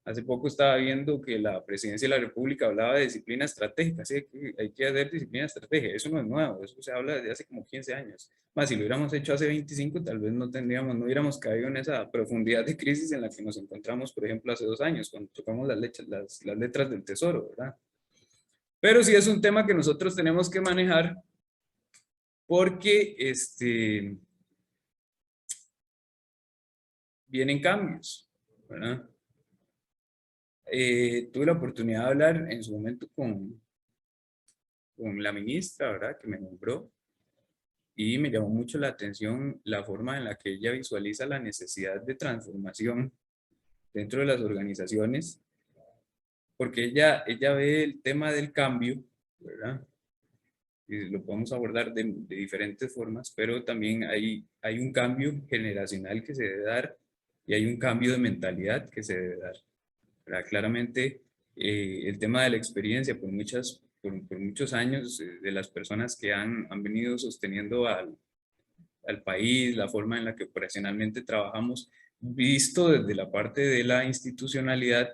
Hace poco estaba viendo que la Presidencia de la República hablaba de disciplina estratégica, así que hay que hacer disciplina estratégica, eso no es nuevo, eso se habla desde hace como 15 años. Más si lo hubiéramos hecho hace 25, tal vez no hubiéramos caído en esa profundidad de crisis en la que nos encontramos, por ejemplo, hace 2 años, cuando tocamos las letras del tesoro, ¿verdad? Pero sí es un tema que nosotros tenemos que manejar porque vienen cambios, ¿verdad? Tuve la oportunidad de hablar en su momento con la ministra, ¿verdad?, que me nombró, y me llamó mucho la atención la forma en la que ella visualiza la necesidad de transformación dentro de las organizaciones, porque ella ve el tema del cambio, ¿verdad? Y lo podemos abordar de diferentes formas, pero también hay un cambio generacional que se debe dar y hay un cambio de mentalidad que se debe dar. Claramente, el tema de la experiencia por muchos años de las personas que han venido sosteniendo al país, la forma en la que operacionalmente trabajamos, visto desde la parte de la institucionalidad,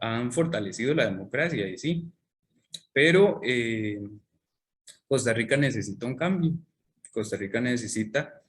han fortalecido la democracia, y sí, pero Costa Rica necesita un cambio. Costa Rica necesita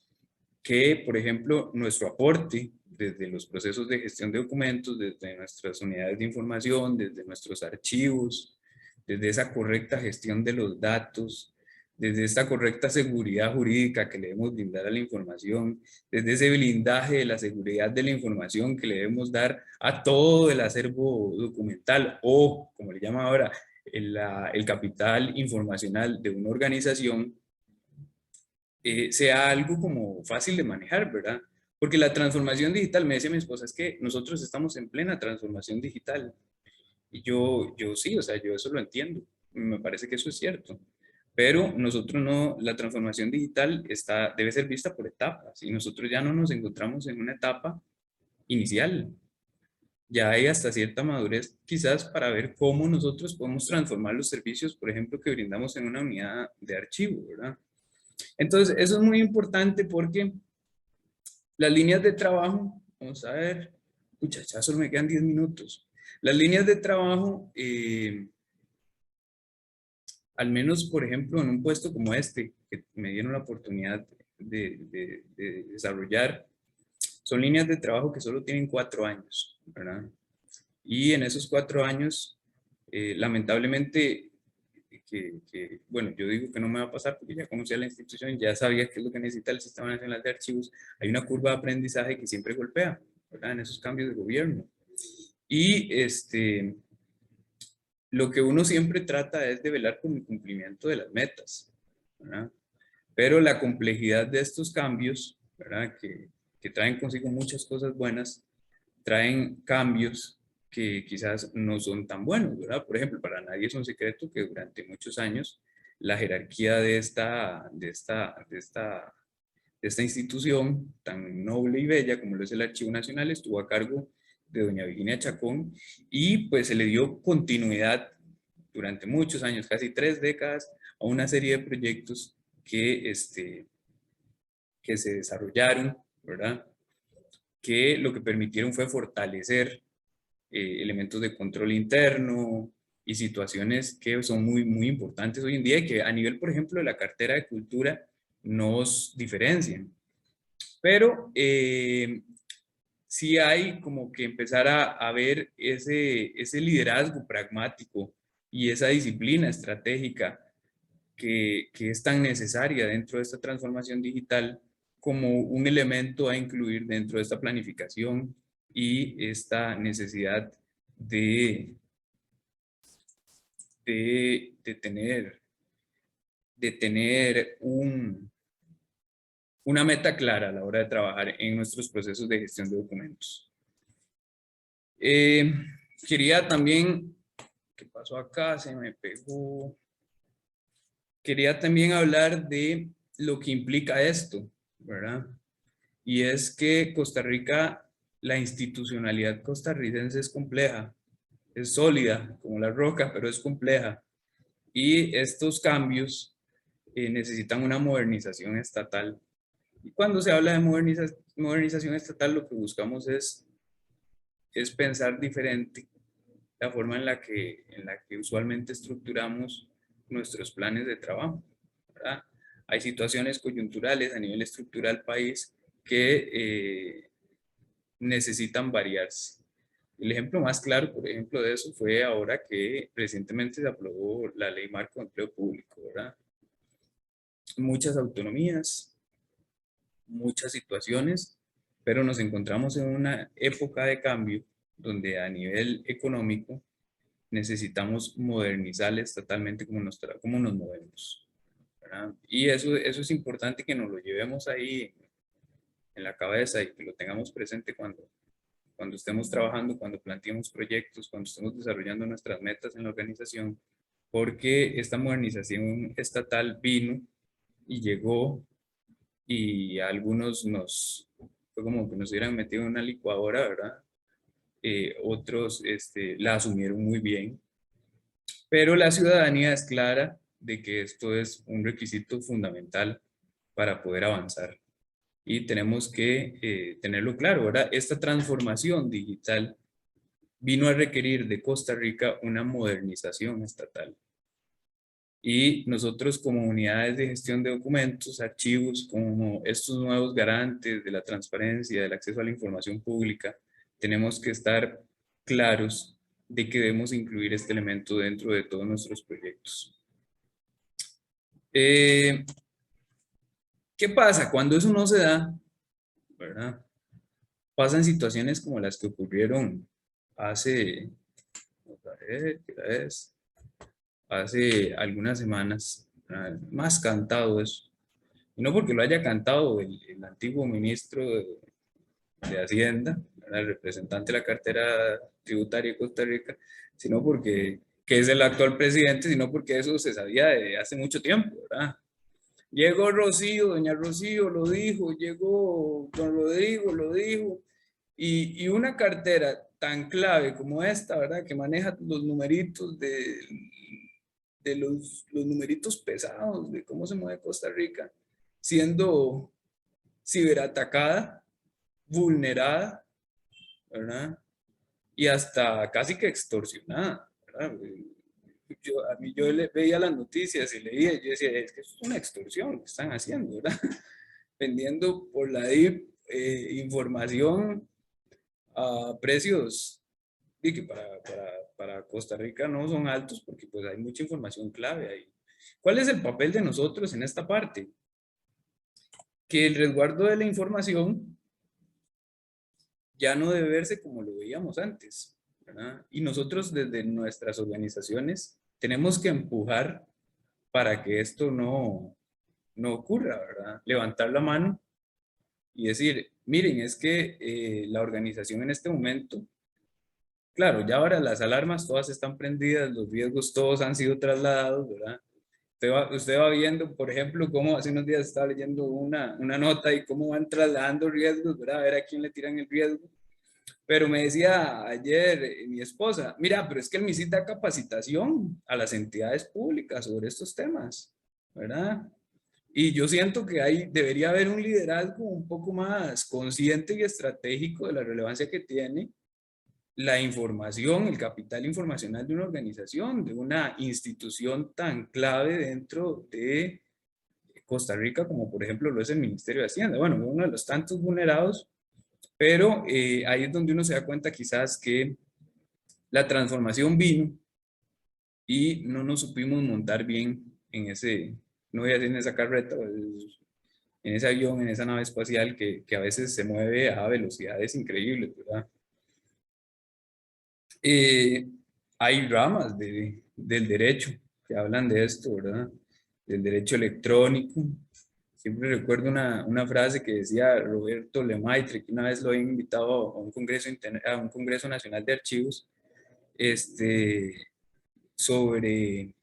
que, por ejemplo, nuestro aporte desde los procesos de gestión de documentos, desde nuestras unidades de información, desde nuestros archivos, desde esa correcta gestión de los datos, desde esta correcta seguridad jurídica que le debemos brindar a la información, desde ese blindaje de la seguridad de la información que le debemos dar a todo el acervo documental o, como le llama ahora, el capital informacional de una organización, sea algo como fácil de manejar, ¿verdad? Porque la transformación digital, me decía mi esposa, es que nosotros estamos en plena transformación digital. Y yo sí, o sea, yo eso lo entiendo. Me parece que eso es cierto. Pero nosotros no, la transformación digital debe ser vista por etapas. Y nosotros ya no nos encontramos en una etapa inicial. Ya hay hasta cierta madurez quizás para ver cómo nosotros podemos transformar los servicios, por ejemplo, que brindamos en una unidad de archivo, ¿verdad? Entonces, eso es muy importante porque las líneas de trabajo, vamos a ver, muchachas, solo me quedan 10 minutos. Las líneas de trabajo, al menos, por ejemplo, en un puesto como este, que me dieron la oportunidad de desarrollar, son líneas de trabajo que solo tienen 4 años, ¿verdad? Y en esos 4 años, lamentablemente, bueno, yo digo que no me va a pasar porque ya conocía la institución, ya sabía qué es lo que necesita el Sistema Nacional de Archivos. Hay una curva de aprendizaje que siempre golpea, ¿verdad? En esos cambios de gobierno. Y lo que uno siempre trata es de velar por el cumplimiento de las metas, ¿verdad? Pero la complejidad de estos cambios, ¿verdad? Que traen consigo muchas cosas buenas, traen cambios que quizás no son tan buenos, ¿verdad? Por ejemplo, para nadie es un secreto que durante muchos años la jerarquía de esta institución tan noble y bella como lo es el Archivo Nacional estuvo a cargo de doña Virginia Chacón, y pues se le dio continuidad durante muchos años, casi 3 décadas, a una serie de proyectos que se desarrollaron, ¿verdad? Que lo que permitieron fue fortalecer elementos de control interno y situaciones que son muy, muy importantes hoy en día y que a nivel, por ejemplo, de la cartera de cultura nos diferencian. Pero sí hay como que empezar a ver ese liderazgo pragmático y esa disciplina estratégica que es tan necesaria dentro de esta transformación digital como un elemento a incluir dentro de esta planificación y esta necesidad de, de tener una meta clara a la hora de trabajar en nuestros procesos de gestión de documentos. Quería también, ¿qué pasó acá? Se me pegó. Quería también hablar de lo que implica esto, ¿verdad? Y es que Costa Rica, la institucionalidad costarricense es compleja, es sólida como la roca, pero es compleja. Y estos cambios necesitan una modernización estatal. Y cuando se habla de modernización estatal, lo que buscamos es pensar diferente la forma en la que usualmente estructuramos nuestros planes de trabajo, ¿verdad? Hay situaciones coyunturales a nivel estructural país que necesitan variarse. El ejemplo más claro, por ejemplo, de eso fue ahora que recientemente se aprobó la Ley Marco de Empleo Público, ¿verdad? Muchas autonomías, muchas situaciones, pero nos encontramos en una época de cambio donde a nivel económico necesitamos modernizar estatalmente cómo nos movemos, ¿verdad? Y eso es importante que nos lo llevemos ahí en la cabeza y que lo tengamos presente cuando estemos trabajando, cuando planteemos proyectos, cuando estemos desarrollando nuestras metas en la organización, porque esta modernización estatal vino y llegó y a algunos fue como que nos hubieran metido en una licuadora, ¿verdad? Otros la asumieron muy bien, pero la ciudadanía es clara de que esto es un requisito fundamental para poder avanzar. y tenemos que tenerlo claro, ¿verdad? Esta transformación digital vino a requerir de Costa Rica una modernización estatal. Y nosotros como unidades de gestión de documentos, archivos, como estos nuevos garantes de la transparencia, del acceso a la información pública, tenemos que estar claros de que debemos incluir este elemento dentro de todos nuestros proyectos. ¿Qué pasa? Cuando eso no se da, ¿verdad? Pasan situaciones como las que ocurrieron hace algunas semanas, más cantado eso. Y no porque lo haya cantado el antiguo ministro de Hacienda, el representante de la cartera tributaria de Costa Rica, sino porque que es el actual presidente, sino porque eso se sabía de hace mucho tiempo, ¿verdad? Llegó Rocío, doña Rocío lo dijo, llegó don Rodrigo lo dijo, y una cartera tan clave como esta, ¿verdad? Que maneja los numeritos de los numeritos pesados de cómo se mueve Costa Rica, siendo ciberatacada, vulnerada, ¿verdad? Y hasta casi que extorsionada, ¿verdad? Yo veía las noticias y leía, yo decía, es que es una extorsión que están haciendo, ¿verdad? Vendiendo por la DIP información a precios y que para Costa Rica no son altos porque pues hay mucha información clave ahí. ¿Cuál es el papel de nosotros en esta parte? Que el resguardo de la información ya no debe verse como lo veíamos antes, ¿verdad? Y nosotros desde nuestras organizaciones tenemos que empujar para que esto no ocurra, ¿verdad? Levantar la mano y decir, miren, es que la organización en este momento, claro, ya ahora las alarmas todas están prendidas, los riesgos todos han sido trasladados, ¿verdad? Usted va viendo, por ejemplo, cómo hace unos días estaba leyendo una nota y cómo van trasladando riesgos, ¿verdad? A ver a quién le tiran el riesgo. Pero me decía ayer mi esposa, mira, pero es que el MISIT da capacitación a las entidades públicas sobre estos temas, ¿verdad? Y yo siento que ahí debería haber un liderazgo un poco más consciente y estratégico de la relevancia que tiene la información, el capital informacional de una organización, de una institución tan clave dentro de Costa Rica como por ejemplo lo es el Ministerio de Hacienda. Bueno, uno de los tantos vulnerados, pero ahí es donde uno se da cuenta quizás que la transformación vino y no nos supimos montar bien en ese, no voy a decir en esa carreta, en ese avión, en esa nave espacial que a veces se mueve a velocidades increíbles, ¿verdad? Hay ramas del derecho que hablan de esto, ¿verdad? Del derecho electrónico. Siempre recuerdo una frase que decía Roberto Lemaitre, que una vez lo había invitado a un congreso nacional de archivos, sobre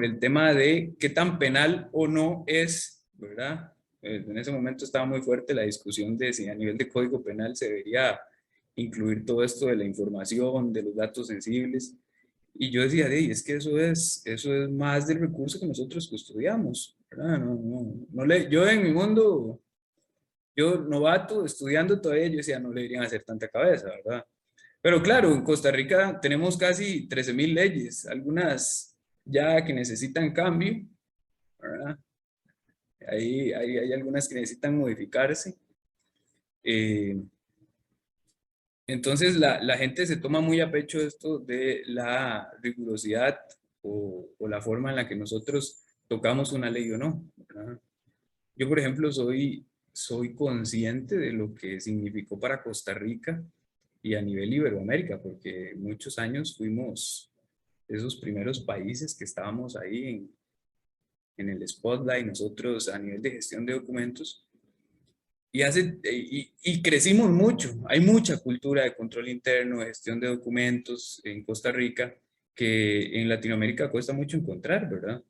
el tema de qué tan penal o no es, ¿verdad? En ese momento estaba muy fuerte la discusión de si a nivel de código penal se debería incluir todo esto de la información, de los datos sensibles. Y yo decía, es que eso es más del recurso que nosotros custodiamos, ¿verdad? Yo en mi mundo, yo novato, estudiando todavía, yo decía, no le deberían hacer tanta cabeza, ¿verdad? Pero claro, en Costa Rica tenemos casi 13.000 leyes, algunas ya que necesitan cambio, ¿verdad? Hay algunas que necesitan modificarse. Entonces la gente se toma muy a pecho esto de la rigurosidad o la forma en la que nosotros tocamos una ley o no, ¿verdad? Yo, por ejemplo, soy consciente de lo que significó para Costa Rica y a nivel Iberoamérica, porque muchos años fuimos esos primeros países que estábamos ahí en el spotlight, nosotros a nivel de gestión de documentos, y crecimos mucho. Hay mucha cultura de control interno, de gestión de documentos en Costa Rica, que en Latinoamérica cuesta mucho encontrar, ¿verdad?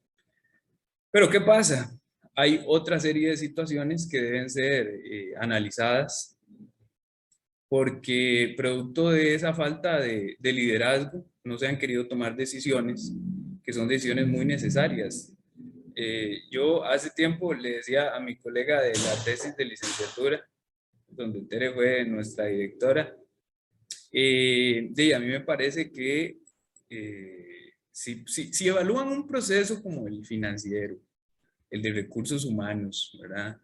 Pero ¿qué pasa? Hay otra serie de situaciones que deben ser analizadas porque producto de esa falta de liderazgo no se han querido tomar decisiones que son decisiones muy necesarias. Yo hace tiempo le decía a mi colega de la tesis de licenciatura, donde Tere fue nuestra directora, a mí me parece que si evalúan un proceso como el financiero, el de recursos humanos, ¿verdad?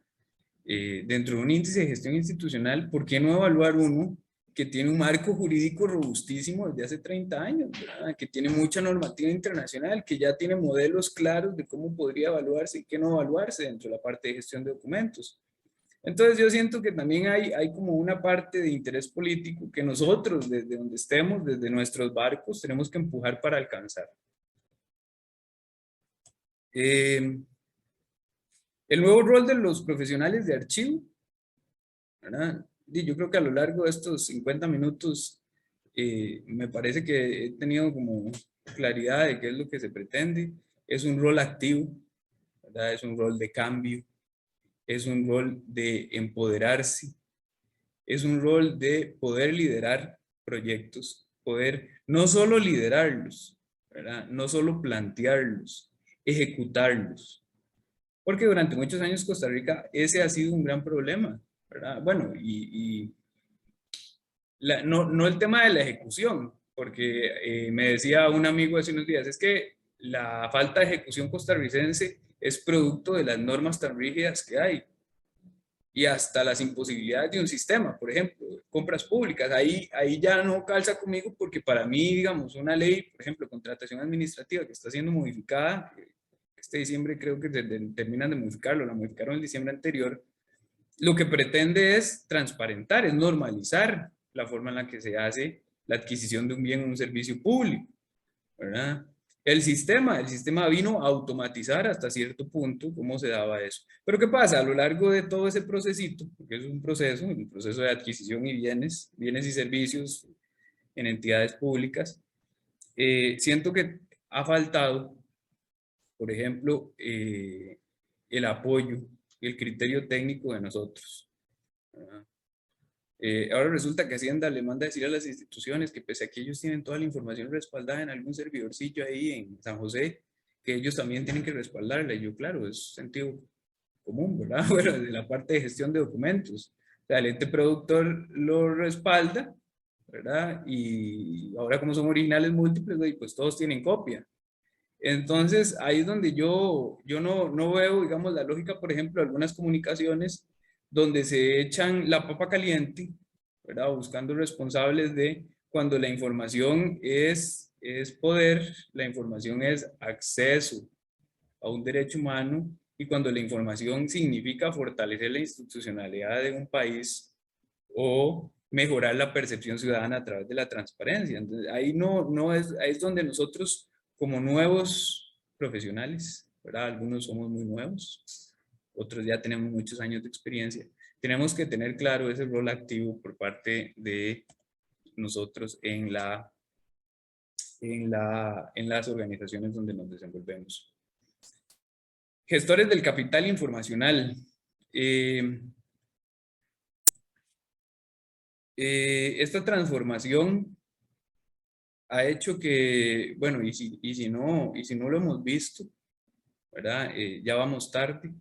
Dentro de un índice de gestión institucional, ¿por qué no evaluar uno que tiene un marco jurídico robustísimo desde hace 30 años, ¿verdad? Que tiene mucha normativa internacional, que ya tiene modelos claros de cómo podría evaluarse y qué no evaluarse dentro de la parte de gestión de documentos? Entonces yo siento que también hay como una parte de interés político que nosotros, desde donde estemos, desde nuestros barcos, tenemos que empujar para alcanzar. El nuevo rol de los profesionales de archivo, ¿verdad? Yo creo que a lo largo de estos 50 minutos me parece que he tenido como claridad de qué es lo que se pretende. Es un rol activo, ¿verdad? Es un rol de cambio, es un rol de empoderarse, es un rol de poder liderar proyectos, poder no solo liderarlos, ¿verdad? No solo plantearlos, ejecutarlos. Porque durante muchos años Costa Rica ese ha sido un gran problema, ¿verdad? Bueno, no el tema de la ejecución, porque me decía un amigo hace unos días, es que la falta de ejecución costarricense es producto de las normas tan rígidas que hay y hasta las imposibilidades de un sistema, por ejemplo, compras públicas, ahí ya no calza conmigo porque para mí, digamos, una ley, por ejemplo, contratación administrativa que está siendo modificada, este diciembre creo que terminan de modificarlo, la modificaron el diciembre anterior, lo que pretende es transparentar, es normalizar la forma en la que se hace la adquisición de un bien o un servicio público, ¿verdad? El sistema vino a automatizar hasta cierto punto cómo se daba eso. Pero ¿qué pasa? A lo largo de todo ese procesito, porque es un proceso de adquisición y bienes y servicios en entidades públicas, siento que ha faltado, por ejemplo, el apoyo y el criterio técnico de nosotros, ¿verdad? Ahora resulta que Hacienda le manda a decir a las instituciones que pese a que ellos tienen toda la información respaldada en algún servidorcillo ahí en San José, que ellos también tienen que respaldarla. Y yo, claro, es sentido común, ¿verdad? Bueno, de la parte de gestión de documentos. O sea, el ente productor lo respalda, ¿verdad? Y ahora como son originales múltiples, pues todos tienen copia. Entonces, ahí es donde yo no veo, digamos, la lógica, por ejemplo, de algunas comunicaciones donde se echan la papa caliente, ¿verdad? Buscando responsables de cuando la información es poder, la información es acceso a un derecho humano y cuando la información significa fortalecer la institucionalidad de un país o mejorar la percepción ciudadana a través de la transparencia. Entonces, ahí ahí es donde nosotros como nuevos profesionales, ¿verdad? Algunos somos muy nuevos, otros ya tenemos muchos años de experiencia. Tenemos que tener claro ese rol activo por parte de nosotros en las organizaciones donde nos desenvolvemos. Gestores del capital informacional. Esta transformación ha hecho que, bueno, y si no lo hemos visto, ¿verdad? Ya vamos tarde.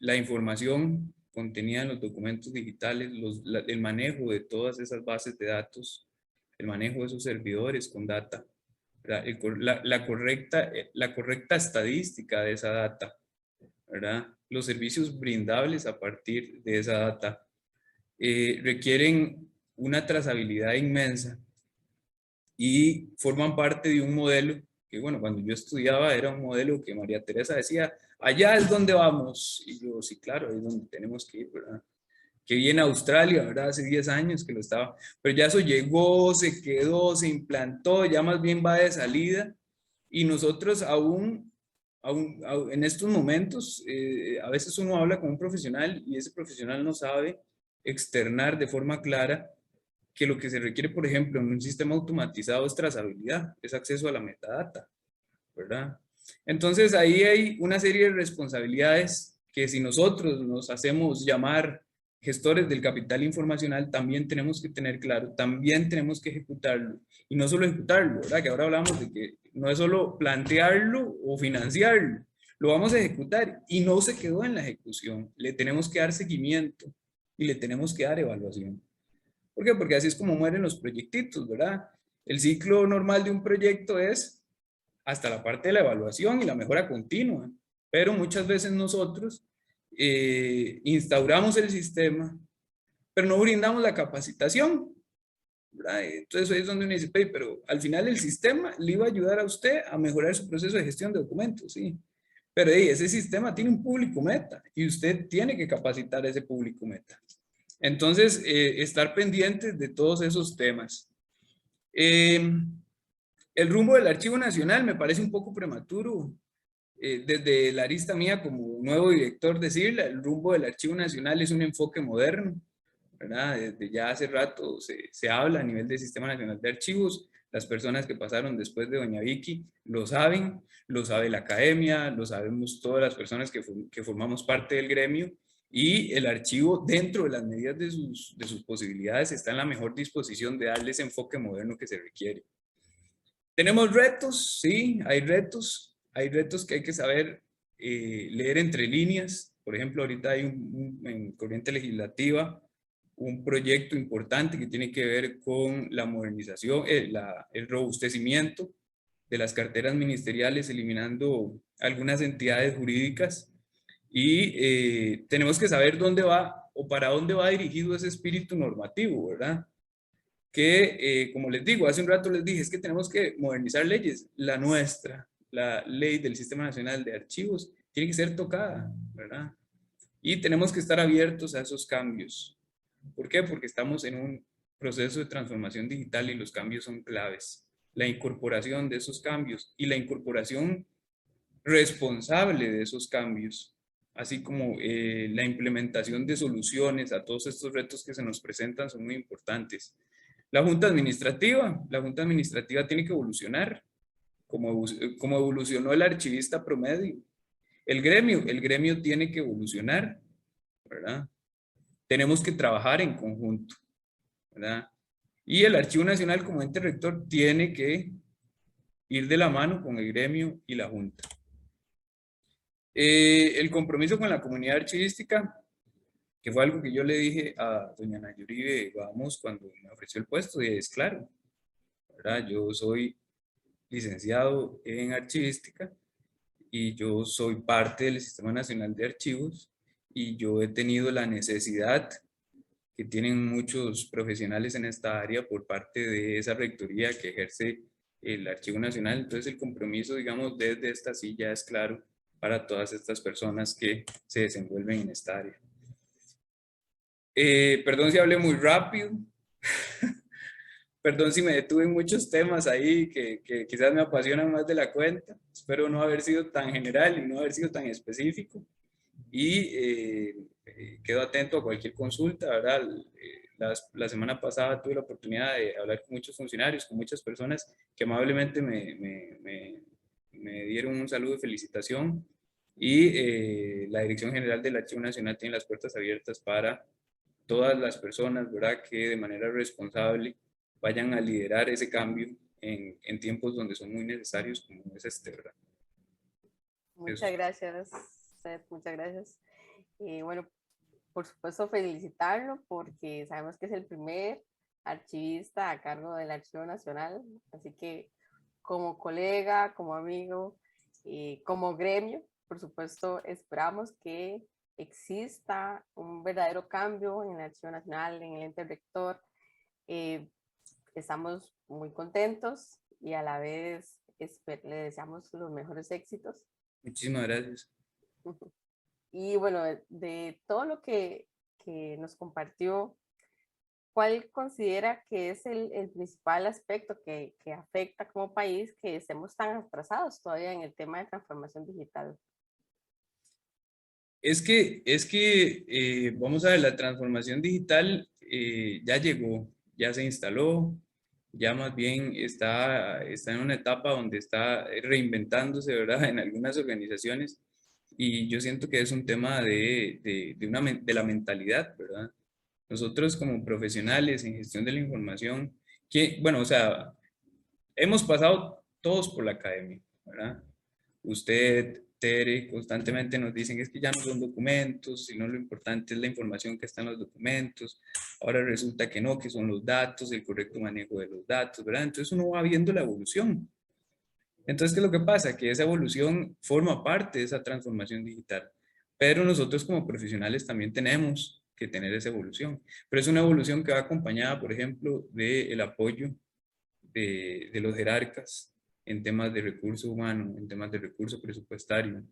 La información contenida en los documentos digitales, el manejo de todas esas bases de datos, el manejo de esos servidores con data, la correcta estadística de esa data, ¿verdad? Los servicios brindables a partir de esa data requieren una trazabilidad inmensa y forman parte de un modelo que, bueno, cuando yo estudiaba era un modelo que María Teresa decía, allá es donde vamos. Y yo, sí, claro, es donde tenemos que ir, ¿verdad? Que viene a Australia, ¿verdad? Hace 10 años que lo estaba, pero ya eso llegó, se quedó, se implantó, ya más bien va de salida y nosotros aún en estos momentos, a veces uno habla con un profesional y ese profesional no sabe externar de forma clara que lo que se requiere, por ejemplo, en un sistema automatizado es trazabilidad, es acceso a la metadata, ¿verdad? Entonces ahí hay una serie de responsabilidades que si nosotros nos hacemos llamar gestores del capital informacional, también tenemos que tener claro, también tenemos que ejecutarlo. Y no solo ejecutarlo, ¿verdad? Que ahora hablamos de que no es solo plantearlo o financiarlo, lo vamos a ejecutar y no se quedó en la ejecución. Le tenemos que dar seguimiento y le tenemos que dar evaluación. ¿Por qué? Porque así es como mueren los proyectitos, ¿verdad? El ciclo normal de un proyecto es hasta la parte de la evaluación y la mejora continua, pero muchas veces nosotros instauramos el sistema, pero no brindamos la capacitación, ¿verdad? Entonces ahí es donde uno dice, pero al final el sistema le iba a ayudar a usted a mejorar su proceso de gestión de documentos, sí, pero ese sistema tiene un público meta y usted tiene que capacitar a ese público meta. Entonces, estar pendientes de todos esos temas. El rumbo del Archivo Nacional me parece un poco prematuro. Desde la arista mía como nuevo director decirle, el rumbo del Archivo Nacional es un enfoque moderno, ¿verdad? Desde ya hace rato se habla a nivel del Sistema Nacional de Archivos. Las personas que pasaron después de doña Vicky lo saben, lo sabe la academia, lo sabemos todas las personas que formamos parte del gremio, y el archivo, dentro de las medidas de sus posibilidades, está en la mejor disposición de darle ese enfoque moderno que se requiere. Tenemos retos, sí, hay retos que hay que saber leer entre líneas. Por ejemplo, ahorita hay en corriente legislativa un proyecto importante que tiene que ver con la modernización, el robustecimiento de las carteras ministeriales, eliminando algunas entidades jurídicas, y tenemos que saber dónde va o para dónde va dirigido ese espíritu normativo, ¿verdad? Que, como les digo, hace un rato les dije, es que tenemos que modernizar leyes. La nuestra, la ley del Sistema Nacional de Archivos, tiene que ser tocada, ¿verdad? Y tenemos que estar abiertos a esos cambios. ¿Por qué? Porque estamos en un proceso de transformación digital y los cambios son claves. La incorporación de esos cambios y la incorporación responsable de esos cambios, así como la implementación de soluciones a todos estos retos que se nos presentan, son muy importantes. La Junta Administrativa tiene que evolucionar, como evolucionó el archivista promedio. El gremio tiene que evolucionar, ¿verdad? Tenemos que trabajar en conjunto, ¿verdad? Y el Archivo Nacional como ente rector tiene que ir de la mano con el gremio y la Junta. El compromiso con la comunidad archivística, que fue algo que yo le dije a doña Nayuribe Vamos cuando me ofreció el puesto, y es claro, ¿verdad? Yo soy licenciado en archivística y yo soy parte del Sistema Nacional de Archivos, y yo he tenido la necesidad que tienen muchos profesionales en esta área por parte de esa rectoría que ejerce el Archivo Nacional. Entonces el compromiso, digamos, desde esta silla es claro para todas estas personas que se desenvuelven en esta área. Perdón si hablé muy rápido. Perdón si me detuve en muchos temas ahí que quizás me apasionan más de la cuenta. Espero no haber sido tan general y no haber sido tan específico. Y quedo atento a cualquier consulta, ¿verdad? La semana pasada tuve la oportunidad de hablar con muchos funcionarios, con muchas personas que amablemente me dieron un saludo de felicitación. Y la Dirección General del Archivo Nacional tiene las puertas abiertas para todas las personas, ¿verdad?, que de manera responsable vayan a liderar ese cambio en tiempos donde son muy necesarios como es este, ¿verdad? Muchas gracias, Seth, muchas gracias. Y bueno, por supuesto felicitarlo porque sabemos que es el primer archivista a cargo del Archivo Nacional, así que como colega, como amigo y como gremio, por supuesto esperamos que exista un verdadero cambio en el Archivo Nacional, en el ente rector. Estamos muy contentos y a la vez le deseamos los mejores éxitos. Muchísimas gracias. Y bueno, de todo lo que nos compartió, ¿cuál considera que es el principal aspecto que afecta como país que estemos tan atrasados todavía en el tema de transformación digital? Es que vamos a ver, la transformación digital ya llegó, ya se instaló, ya más bien está en una etapa donde está reinventándose, ¿verdad?, en algunas organizaciones. Y yo siento que es un tema de la mentalidad, ¿verdad? Nosotros como profesionales en gestión de la información, que, bueno, o sea, hemos pasado todos por la academia, ¿verdad? Usted, Tere, constantemente nos dicen es que ya no son documentos, sino lo importante es la información que está en los documentos. Ahora resulta que no, que son los datos, el correcto manejo de los datos, ¿verdad? Entonces uno va viendo la evolución. Entonces, ¿qué es lo que pasa? Que esa evolución forma parte de esa transformación digital. Pero nosotros como profesionales también tenemos que tener esa evolución. Pero es una evolución que va acompañada, por ejemplo, del apoyo de los jerarcas en temas de recurso humano, en temas de recurso presupuestario,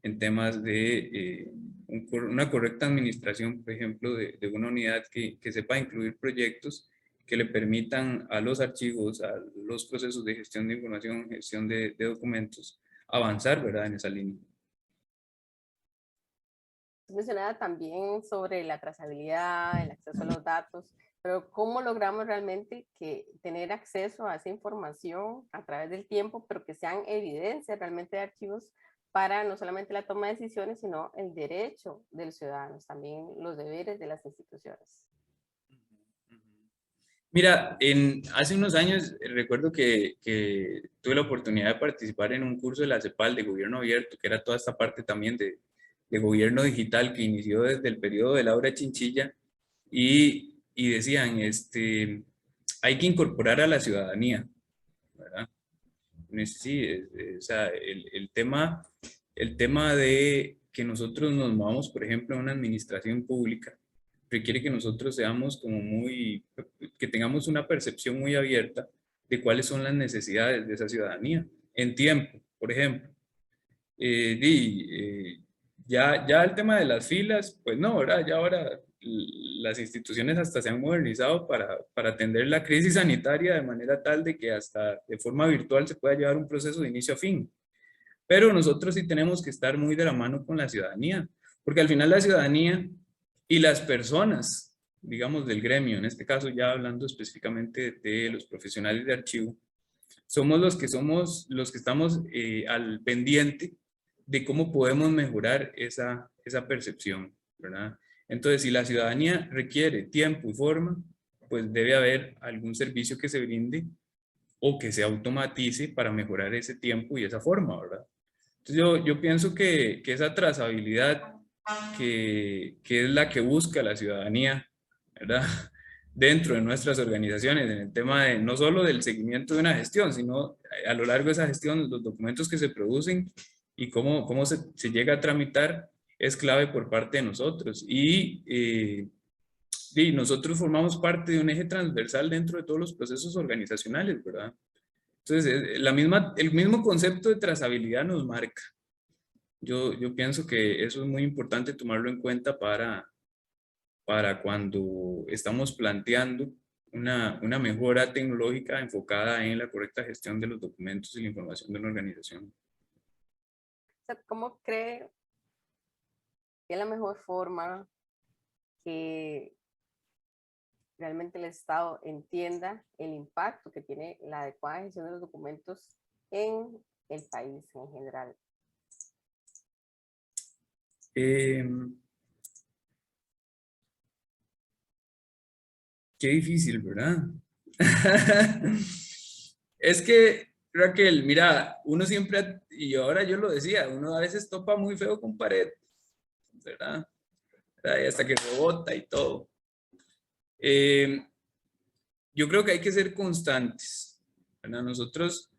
en temas de una correcta administración, por ejemplo, de una unidad que sepa incluir proyectos que le permitan a los archivos, a los procesos de gestión de información, gestión de documentos, avanzar, ¿verdad?, en esa línea. Mencionaba también sobre la trazabilidad, el acceso a los datos, pero ¿cómo logramos realmente que tener acceso a esa información a través del tiempo, pero que sean evidencias realmente de archivos para no solamente la toma de decisiones, sino el derecho de los ciudadanos, también los deberes de las instituciones? Mira, hace unos años recuerdo que tuve la oportunidad de participar en un curso de la CEPAL de gobierno abierto, que era toda esta parte también de gobierno digital que inició desde el periodo de Laura Chinchilla y decían, hay que incorporar a la ciudadanía, ¿verdad? Sí, o sea, el tema de que nosotros nos movamos, por ejemplo, en una administración pública, requiere que nosotros seamos como que tengamos una percepción muy abierta de cuáles son las necesidades de esa ciudadanía en tiempo, por ejemplo. Ya el tema de las filas, pues no, ¿verdad? Ya ahora las instituciones hasta se han modernizado para atender la crisis sanitaria de manera tal de que hasta de forma virtual se pueda llevar un proceso de inicio a fin. Pero nosotros sí tenemos que estar muy de la mano con la ciudadanía, porque al final la ciudadanía y las personas, digamos, del gremio, en este caso ya hablando específicamente de los profesionales de archivo, somos los que estamos al pendiente de cómo podemos mejorar esa percepción, ¿verdad? Entonces, si la ciudadanía requiere tiempo y forma, pues debe haber algún servicio que se brinde o que se automatice para mejorar ese tiempo y esa forma, ¿verdad? Entonces, yo pienso que esa trazabilidad que es la que busca la ciudadanía, ¿verdad? Dentro de nuestras organizaciones, en el tema de no solo del seguimiento de una gestión, sino a lo largo de esa gestión, los documentos que se producen y cómo se llega a tramitar, es clave por parte de nosotros. Y nosotros formamos parte de un eje transversal dentro de todos los procesos organizacionales, ¿verdad? Entonces, el mismo concepto de trazabilidad nos marca. Yo pienso que eso es muy importante tomarlo en cuenta para cuando estamos planteando una mejora tecnológica enfocada en la correcta gestión de los documentos y la información de una organización. O sea, ¿cómo cree que es la mejor forma que realmente el Estado entienda el impacto que tiene la adecuada gestión de los documentos en el país en general? Qué difícil, ¿verdad? Es que, Raquel, mira, uno siempre, y ahora yo lo decía, uno a veces topa muy feo con pared, ¿verdad? Y hasta que rebota y todo. Yo creo que hay que ser constantes, ¿verdad? Nosotros,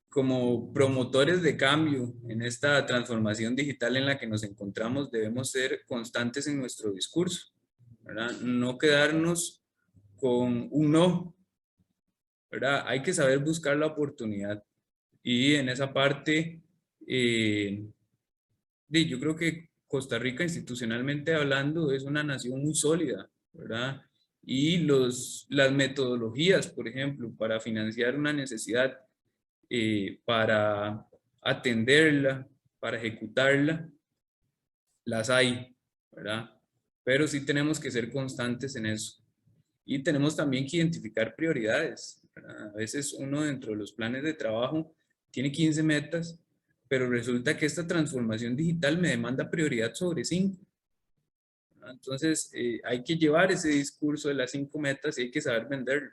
como promotores de cambio en esta transformación digital en la que nos encontramos, debemos ser constantes en nuestro discurso, ¿verdad? No quedarnos con un no, ¿verdad? Hay que saber buscar la oportunidad. Y en esa parte, yo creo que Costa Rica, institucionalmente hablando, es una nación muy sólida, ¿verdad? Y las metodologías, por ejemplo, para financiar una necesidad, para atenderla, para ejecutarla, las hay, ¿verdad? Pero sí tenemos que ser constantes en eso. Y tenemos también que identificar prioridades, ¿verdad? A veces uno dentro de los planes de trabajo tiene 15 metas, pero resulta que esta transformación digital me demanda prioridad sobre 5. Entonces, hay que llevar ese discurso de las 5 metas y hay que saber venderlo.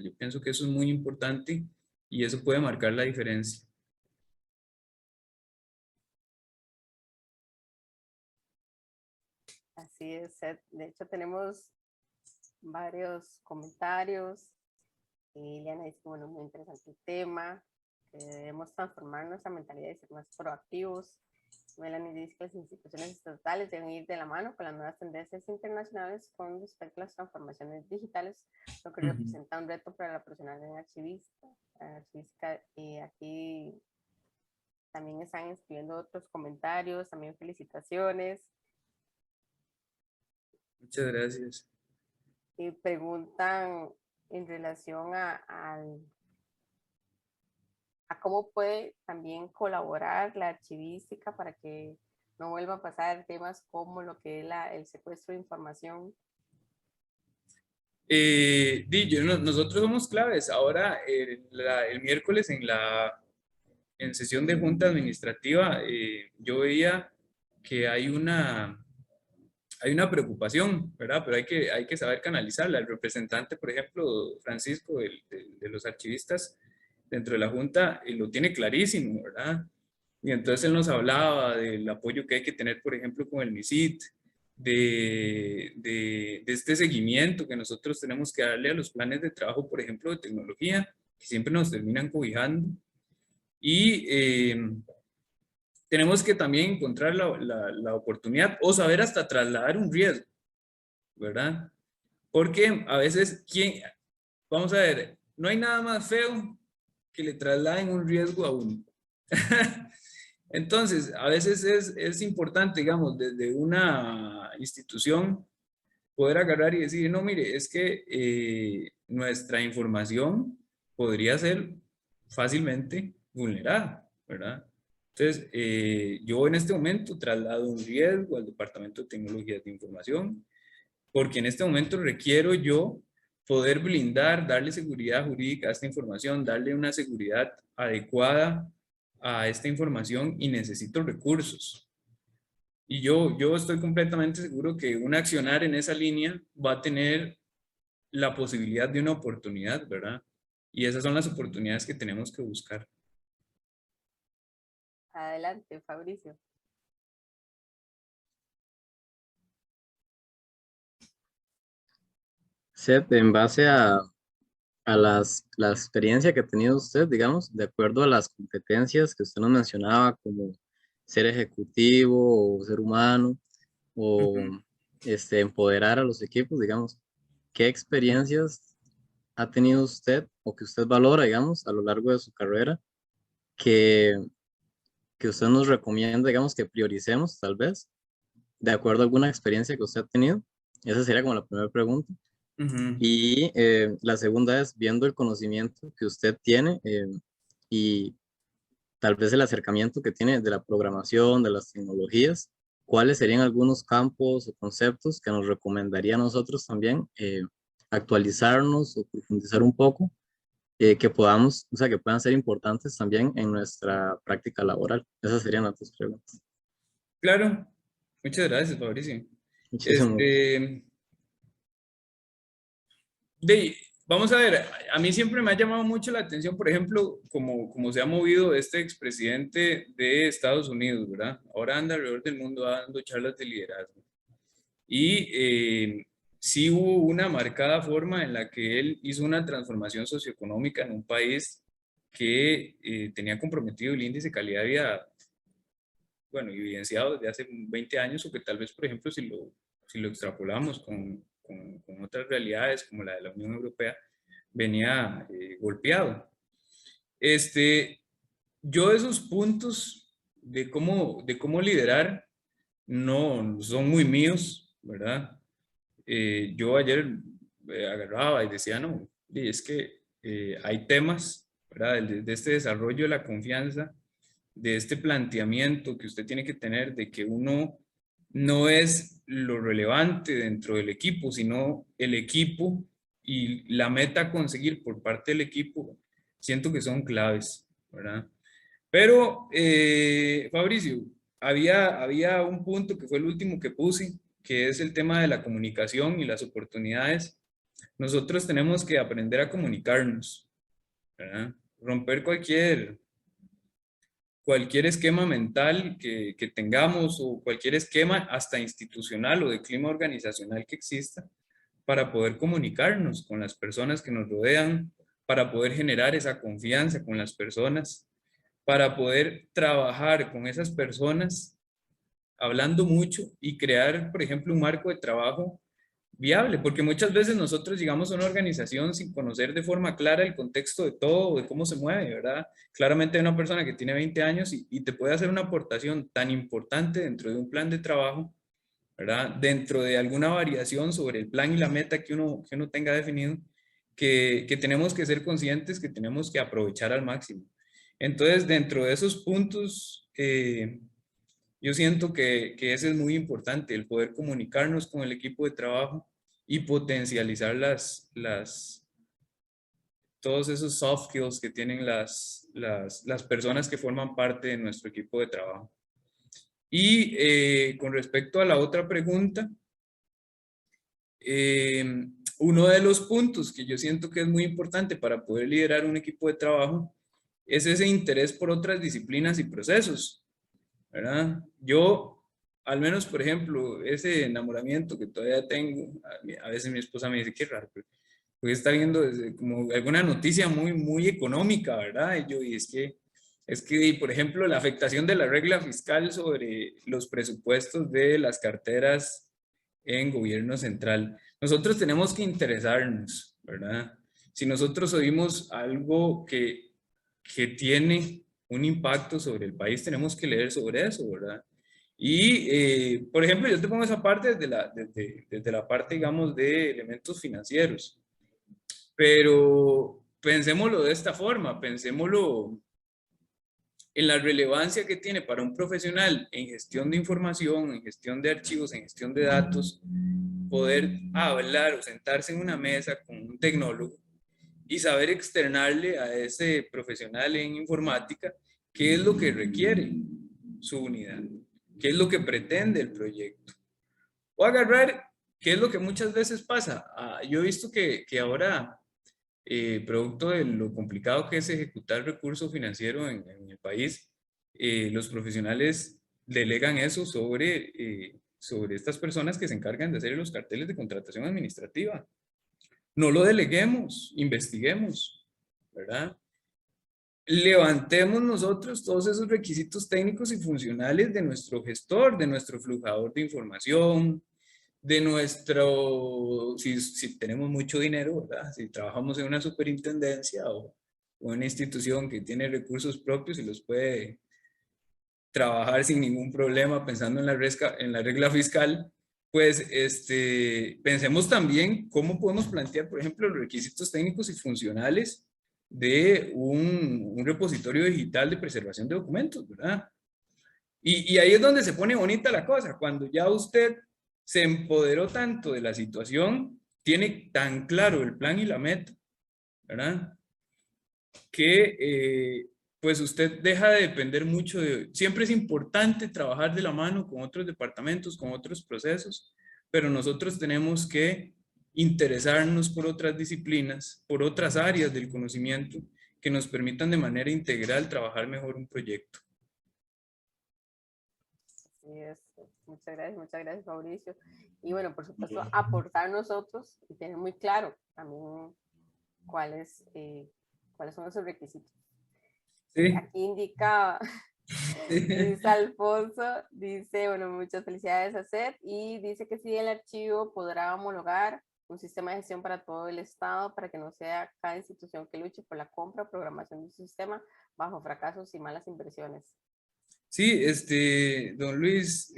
Yo pienso que eso es muy importante y eso puede marcar la diferencia. Así es, Seth. De hecho, tenemos varios comentarios. Liliana dice, bueno, muy interesante el tema, que debemos transformar nuestra mentalidad y ser más proactivos. Melanie dice que las instituciones estatales deben ir de la mano con las nuevas tendencias internacionales con respecto a las transformaciones digitales, lo que representa un reto para la profesional en archivística. Y aquí también están escribiendo otros comentarios, también felicitaciones. Muchas gracias. Y preguntan en relación a cómo puede también colaborar la archivística para que no vuelva a pasar temas como lo que es el secuestro de información. Nosotros somos claves. Ahora, el miércoles en sesión de junta administrativa, yo veía que hay una preocupación, ¿verdad? Pero hay que saber canalizarla. El representante, por ejemplo, Francisco, de los archivistas dentro de la junta, lo tiene clarísimo, ¿verdad? Y entonces él nos hablaba del apoyo que hay que tener, por ejemplo, con el MISIT, de este seguimiento que nosotros tenemos que darle a los planes de trabajo, por ejemplo, de tecnología, que siempre nos terminan cobijando. Y tenemos que también encontrar la oportunidad o saber hasta trasladar un riesgo, ¿verdad? Porque a veces, vamos a ver, no hay nada más feo que le trasladen un riesgo a uno. Entonces, a veces es importante, digamos, desde una institución poder agarrar y decir, no, mire, es que nuestra información podría ser fácilmente vulnerada, ¿verdad? Entonces, yo en este momento traslado un riesgo al Departamento de Tecnologías de Información, porque en este momento requiero yo poder blindar, darle seguridad jurídica a esta información, darle una seguridad adecuada a esta información y necesito recursos. Y yo estoy completamente seguro que un accionar en esa línea va a tener la posibilidad de una oportunidad, ¿verdad? Y esas son las oportunidades que tenemos que buscar. Adelante, Fabricio. Seth, en base a la experiencia que ha tenido usted, digamos, de acuerdo a las competencias que usted nos mencionaba, como ser ejecutivo o ser humano, o empoderar a los equipos, digamos, ¿qué experiencias ha tenido usted o que usted valora, digamos, a lo largo de su carrera, que, que usted nos recomienda, digamos, que prioricemos, tal vez, de acuerdo a alguna experiencia que usted ha tenido? Esa sería como la primera pregunta. Y la segunda es, viendo el conocimiento que usted tiene y tal vez el acercamiento que tiene de la programación, de las tecnologías, ¿cuáles serían algunos campos o conceptos que nos recomendaría a nosotros también actualizarnos o profundizar un poco, que podamos, o sea, que puedan ser importantes también en nuestra práctica laboral? Esas serían las dos preguntas. Claro, muchas gracias, Fabricio. Muchísimas gracias. Vamos a ver, a mí siempre me ha llamado mucho la atención, por ejemplo, como se ha movido este expresidente de Estados Unidos, ¿verdad? Ahora anda alrededor del mundo dando charlas de liderazgo. Y sí hubo una marcada forma en la que él hizo una transformación socioeconómica en un país que tenía comprometido el índice de calidad de vida, bueno, evidenciado desde hace 20 años, o que tal vez, por ejemplo, si lo extrapolamos con otras realidades como la de la Unión Europea, venía golpeado. Yo esos puntos de cómo liderar no son muy míos, ¿verdad? Yo ayer agarraba y decía, no, es que hay temas, ¿verdad? De este desarrollo de la confianza, de este planteamiento que usted tiene que tener de que uno no es lo relevante dentro del equipo, sino el equipo y la meta a conseguir por parte del equipo, siento que son claves, ¿verdad? Pero, Fabricio, había un punto que fue el último que puse, que es el tema de la comunicación y las oportunidades. Nosotros tenemos que aprender a comunicarnos, ¿verdad? Romper cualquier esquema mental que tengamos o cualquier esquema hasta institucional o de clima organizacional que exista para poder comunicarnos con las personas que nos rodean, para poder generar esa confianza con las personas, para poder trabajar con esas personas hablando mucho y crear, por ejemplo, un marco de trabajo viable, porque muchas veces nosotros llegamos a una organización sin conocer de forma clara el contexto de todo, de cómo se mueve, ¿verdad? Claramente hay una persona que tiene 20 años y te puede hacer una aportación tan importante dentro de un plan de trabajo, ¿verdad? Dentro de alguna variación sobre el plan y la meta que uno tenga definido, que tenemos que ser conscientes, que tenemos que aprovechar al máximo. Entonces, dentro de esos puntos, yo siento que ese es muy importante, el poder comunicarnos con el equipo de trabajo y potencializar todos esos soft skills que tienen las personas que forman parte de nuestro equipo de trabajo. Y con respecto a la otra pregunta, uno de los puntos que yo siento que es muy importante para poder liderar un equipo de trabajo es ese interés por otras disciplinas y procesos, ¿verdad? Yo, al menos, por ejemplo, ese enamoramiento que todavía tengo, a veces mi esposa me dice, qué raro, porque está viendo como alguna noticia muy económica, ¿verdad? Y es que, por ejemplo, la afectación de la regla fiscal sobre los presupuestos de las carteras en gobierno central. Nosotros tenemos que interesarnos, ¿verdad? Si nosotros oímos algo que tiene un impacto sobre el país, tenemos que leer sobre eso, ¿verdad? Y, por ejemplo, yo te pongo esa parte desde la parte, digamos, de elementos financieros, pero pensémoslo de esta forma, pensémoslo en la relevancia que tiene para un profesional en gestión de información, en gestión de archivos, en gestión de datos, poder hablar o sentarse en una mesa con un tecnólogo y saber externarle a ese profesional en informática qué es lo que requiere su unidad, qué es lo que pretende el proyecto. O agarrar qué es lo que muchas veces pasa. Yo he visto que ahora, producto de lo complicado que es ejecutar recurso financiero en el país, los profesionales delegan eso sobre estas personas que se encargan de hacer los carteles de contratación administrativa. No lo deleguemos, investiguemos, ¿verdad? Levantemos nosotros todos esos requisitos técnicos y funcionales de nuestro gestor, de nuestro flujador de información, de si tenemos mucho dinero, ¿verdad? Si trabajamos en una superintendencia o una institución que tiene recursos propios y los puede trabajar sin ningún problema pensando en la regla fiscal, pues pensemos también cómo podemos plantear, por ejemplo, los requisitos técnicos y funcionales de un repositorio digital de preservación de documentos, ¿verdad? Y ahí es donde se pone bonita la cosa, cuando ya usted se empoderó tanto de la situación, tiene tan claro el plan y la meta, ¿verdad? Que pues usted deja de depender mucho siempre es importante trabajar de la mano con otros departamentos, con otros procesos, pero nosotros tenemos que interesarnos por otras disciplinas, por otras áreas del conocimiento que nos permitan de manera integral trabajar mejor un proyecto. Así es. Muchas gracias, Mauricio. Y bueno, por supuesto, aportar nosotros y tener muy claro también cuáles son esos requisitos. Sí. Aquí indica, dice Alfonso, dice, bueno, muchas felicidades a Seth, y dice que sí, el archivo podrá homologar un sistema de gestión para todo el Estado para que no sea cada institución que luche por la compra o programación de su sistema bajo fracasos y malas inversiones. Sí, don Luis,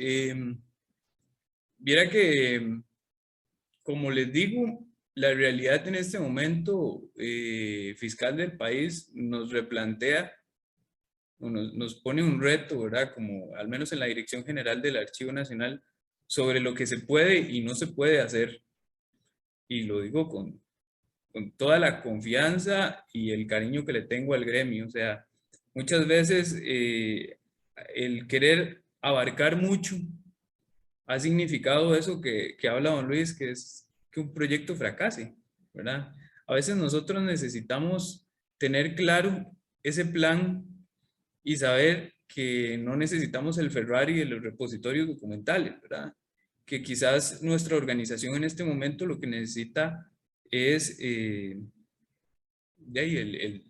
viera que, como les digo, la realidad en este momento fiscal del país nos replantea, nos pone un reto, ¿verdad? Como al menos en la Dirección General del Archivo Nacional, sobre lo que se puede y no se puede hacer. Y lo digo con toda la confianza y el cariño que le tengo al gremio. O sea, Muchas veces el querer abarcar mucho ha significado eso que habla don Luis, que es que un proyecto fracase, ¿verdad? A veces nosotros necesitamos tener claro ese plan y saber que no necesitamos el Ferrari de los repositorios documentales, ¿verdad? Que quizás nuestra organización en este momento lo que necesita es de ahí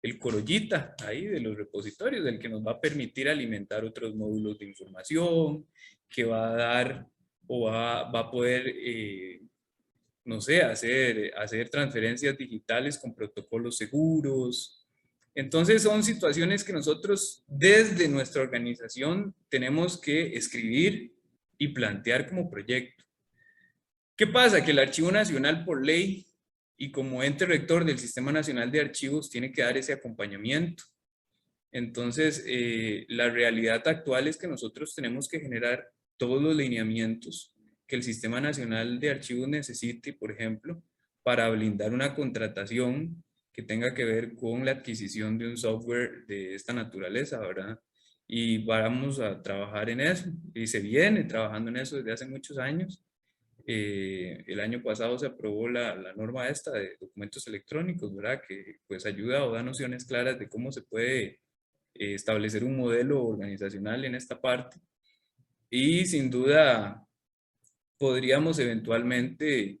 el corollita ahí de los repositorios, del que nos va a permitir alimentar otros módulos de información, que va a dar o va a poder, no sé, hacer transferencias digitales con protocolos seguros. Entonces son situaciones que nosotros desde nuestra organización tenemos que escribir y plantear como proyecto. ¿Qué pasa? Que el Archivo Nacional por ley y como ente rector del Sistema Nacional de Archivos tiene que dar ese acompañamiento. Entonces, la realidad actual es que nosotros tenemos que generar todos los lineamientos que el Sistema Nacional de Archivos necesite, por ejemplo, para blindar una contratación que tenga que ver con la adquisición de un software de esta naturaleza, ¿verdad? Y vamos a trabajar en eso, y se viene trabajando en eso desde hace muchos años. El año pasado se aprobó la norma esta de documentos electrónicos, ¿verdad? Que pues ayuda o da nociones claras de cómo se puede establecer un modelo organizacional en esta parte. Y sin duda podríamos eventualmente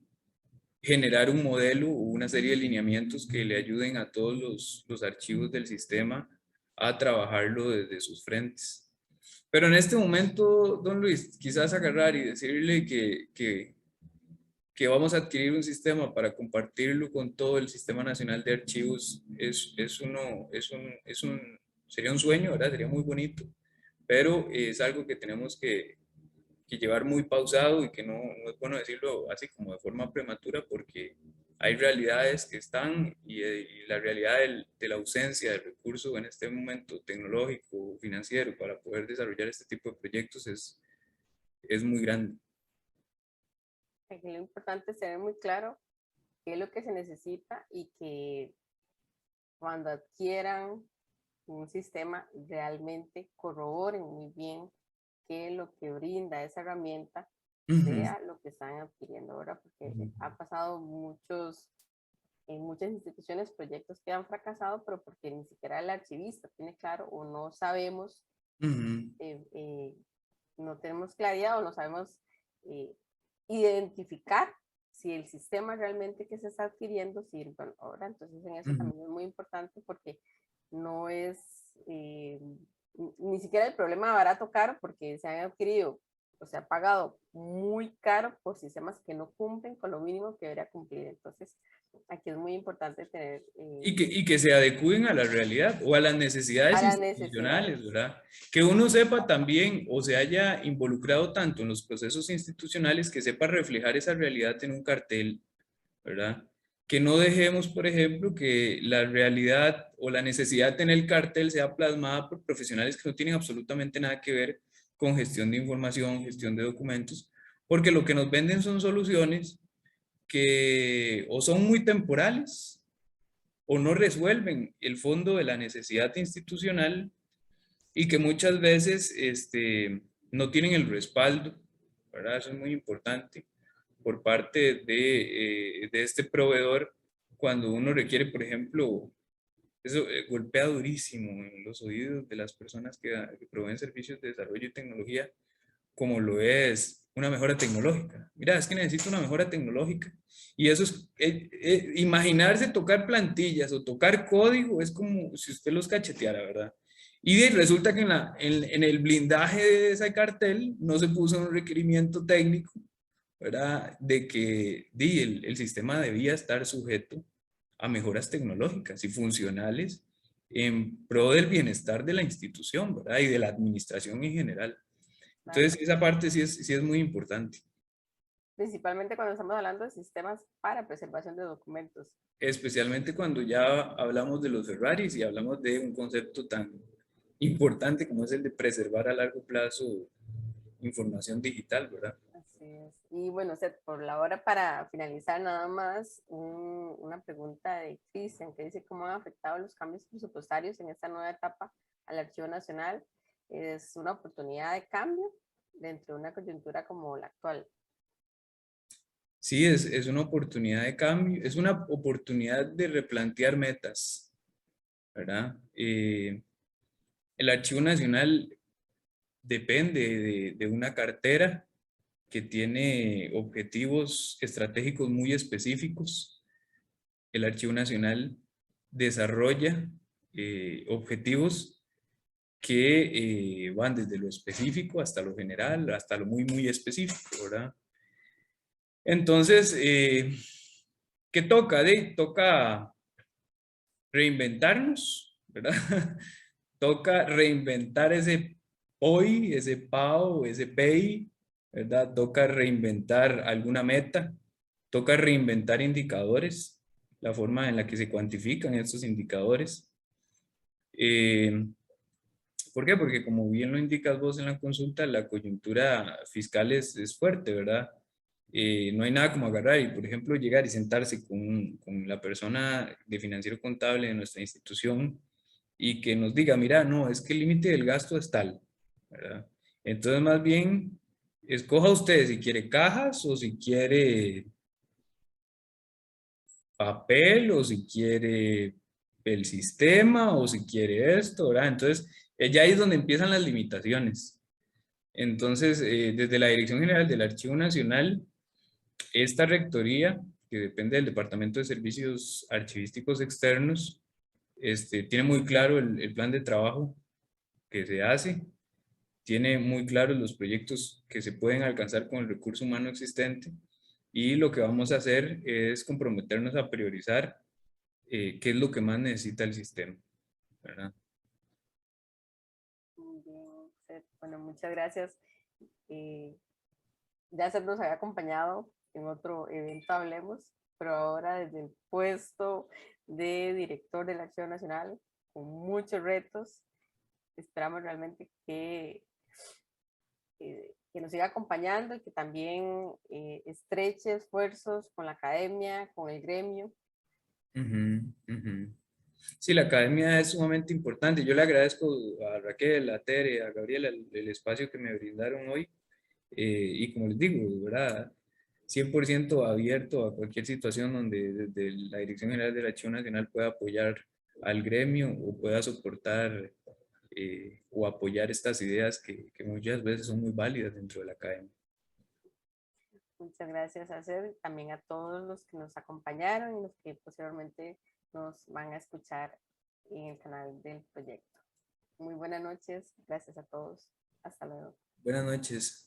generar un modelo o una serie de lineamientos que le ayuden a todos los archivos del sistema a trabajarlo desde sus frentes. Pero en este momento, don Luis, quizás agarrar y decirle que vamos a adquirir un sistema para compartirlo con todo el Sistema Nacional de Archivos sería un sueño, ¿verdad? Sería muy bonito, pero es algo que tenemos que llevar muy pausado y que no es bueno decirlo así como de forma prematura porque hay realidades que están y la realidad de la ausencia de recursos en este momento tecnológico, financiero, para poder desarrollar este tipo de proyectos es muy grande. Aquí lo importante es tener muy claro qué es lo que se necesita y que cuando adquieran un sistema realmente corroboren muy bien qué es lo que brinda esa herramienta, sea lo que están adquiriendo ahora, porque ha pasado en muchas instituciones proyectos que han fracasado, pero porque ni siquiera el archivista tiene claro o no sabemos, no tenemos claridad o no sabemos identificar si el sistema realmente que se está adquiriendo sirve ahora. Entonces en eso también es muy importante porque no es ni siquiera el problema barato caro porque se han adquirido o se ha pagado muy caro por sistemas que no cumplen con lo mínimo que debería cumplir. Entonces aquí es muy importante tener y que se adecúen a la realidad o a las necesidades a las institucionales, necesidades. ¿verdad? Que uno sepa también o se haya involucrado tanto en los procesos institucionales que sepa reflejar esa realidad en un cartel, ¿verdad? Que no dejemos, por ejemplo, que la realidad o la necesidad de tener el cartel sea plasmada por profesionales que no tienen absolutamente nada que ver con gestión de información, gestión de documentos, porque lo que nos venden son soluciones que o son muy temporales o no resuelven el fondo de la necesidad institucional y que muchas veces no tienen el respaldo, ¿verdad? Eso es muy importante por parte de este proveedor cuando uno requiere, por ejemplo, eso golpea durísimo en los oídos de las personas que proveen servicios de desarrollo y tecnología, como lo es una mejora tecnológica. Mira, es que necesito una mejora tecnológica. Y eso es, imaginarse tocar plantillas o tocar código es como si usted los cacheteara, ¿verdad? Y resulta que en el blindaje de ese cartel no se puso un requerimiento técnico, ¿verdad? De que el sistema debía estar sujeto a mejoras tecnológicas y funcionales en pro del bienestar de la institución, ¿verdad? Y de la administración en general. Entonces, esa parte sí es muy importante. Principalmente cuando estamos hablando de sistemas para preservación de documentos. Especialmente cuando ya hablamos de los Ferraris y hablamos de un concepto tan importante como es el de preservar a largo plazo información digital, ¿verdad? Así es. Y bueno, Seth, por la hora para finalizar nada más, una pregunta de Cristian que dice cómo han afectado los cambios presupuestarios en esta nueva etapa al Archivo Nacional. ¿Es una oportunidad de cambio dentro de una coyuntura como la actual? Sí, es una oportunidad de cambio, es una oportunidad de replantear metas, ¿verdad? El Archivo Nacional depende de una cartera que tiene objetivos estratégicos muy específicos. El Archivo Nacional desarrolla objetivos que van desde lo específico hasta lo general, hasta lo muy, muy específico, ¿verdad? Entonces, ¿qué toca? Toca reinventarnos, ¿verdad? Toca reinventar ese hoy, ese PAO, ese PEI, ¿verdad? Toca reinventar alguna meta, toca reinventar indicadores, la forma en la que se cuantifican estos indicadores. ¿Por qué? Porque como bien lo indicas vos en la consulta, la coyuntura fiscal es fuerte, ¿verdad? No hay nada como agarrar y, por ejemplo, llegar y sentarse con la persona de financiero contable de nuestra institución y que nos diga, mira, no, es que el límite del gasto es tal, ¿verdad? Entonces, más bien, escoja usted si quiere cajas o si quiere papel o si quiere el sistema o si quiere esto, ¿verdad? Entonces, ya ahí es donde empiezan las limitaciones. Entonces, desde la Dirección General del Archivo Nacional, esta rectoría, que depende del Departamento de Servicios Archivísticos Externos, tiene muy claro el plan de trabajo que se hace, tiene muy claros los proyectos que se pueden alcanzar con el recurso humano existente y lo que vamos a hacer es comprometernos a priorizar qué es lo que más necesita el sistema, ¿verdad? Muy bien, Seth. Bueno, muchas gracias. Ya se nos había acompañado en otro evento Hablemos, pero ahora desde el puesto de director del Archivo Nacional, con muchos retos. Esperamos realmente que nos siga acompañando y que también estreche esfuerzos con la academia, con el gremio. Ujú, ujú. Sí, la academia es sumamente importante. Yo le agradezco a Raquel, a Tere, a Gabriela el espacio que me brindaron hoy. Y como les digo, de verdad, 100% abierto a cualquier situación donde desde la Dirección General del Archivo Nacional pueda apoyar al gremio o pueda soportar o apoyar estas ideas que muchas veces son muy válidas dentro de la academia. Muchas gracias a Seth, también a todos los que nos acompañaron y los que posteriormente nos van a escuchar en el canal del proyecto. Muy buenas noches, gracias a todos. Hasta luego. Buenas noches.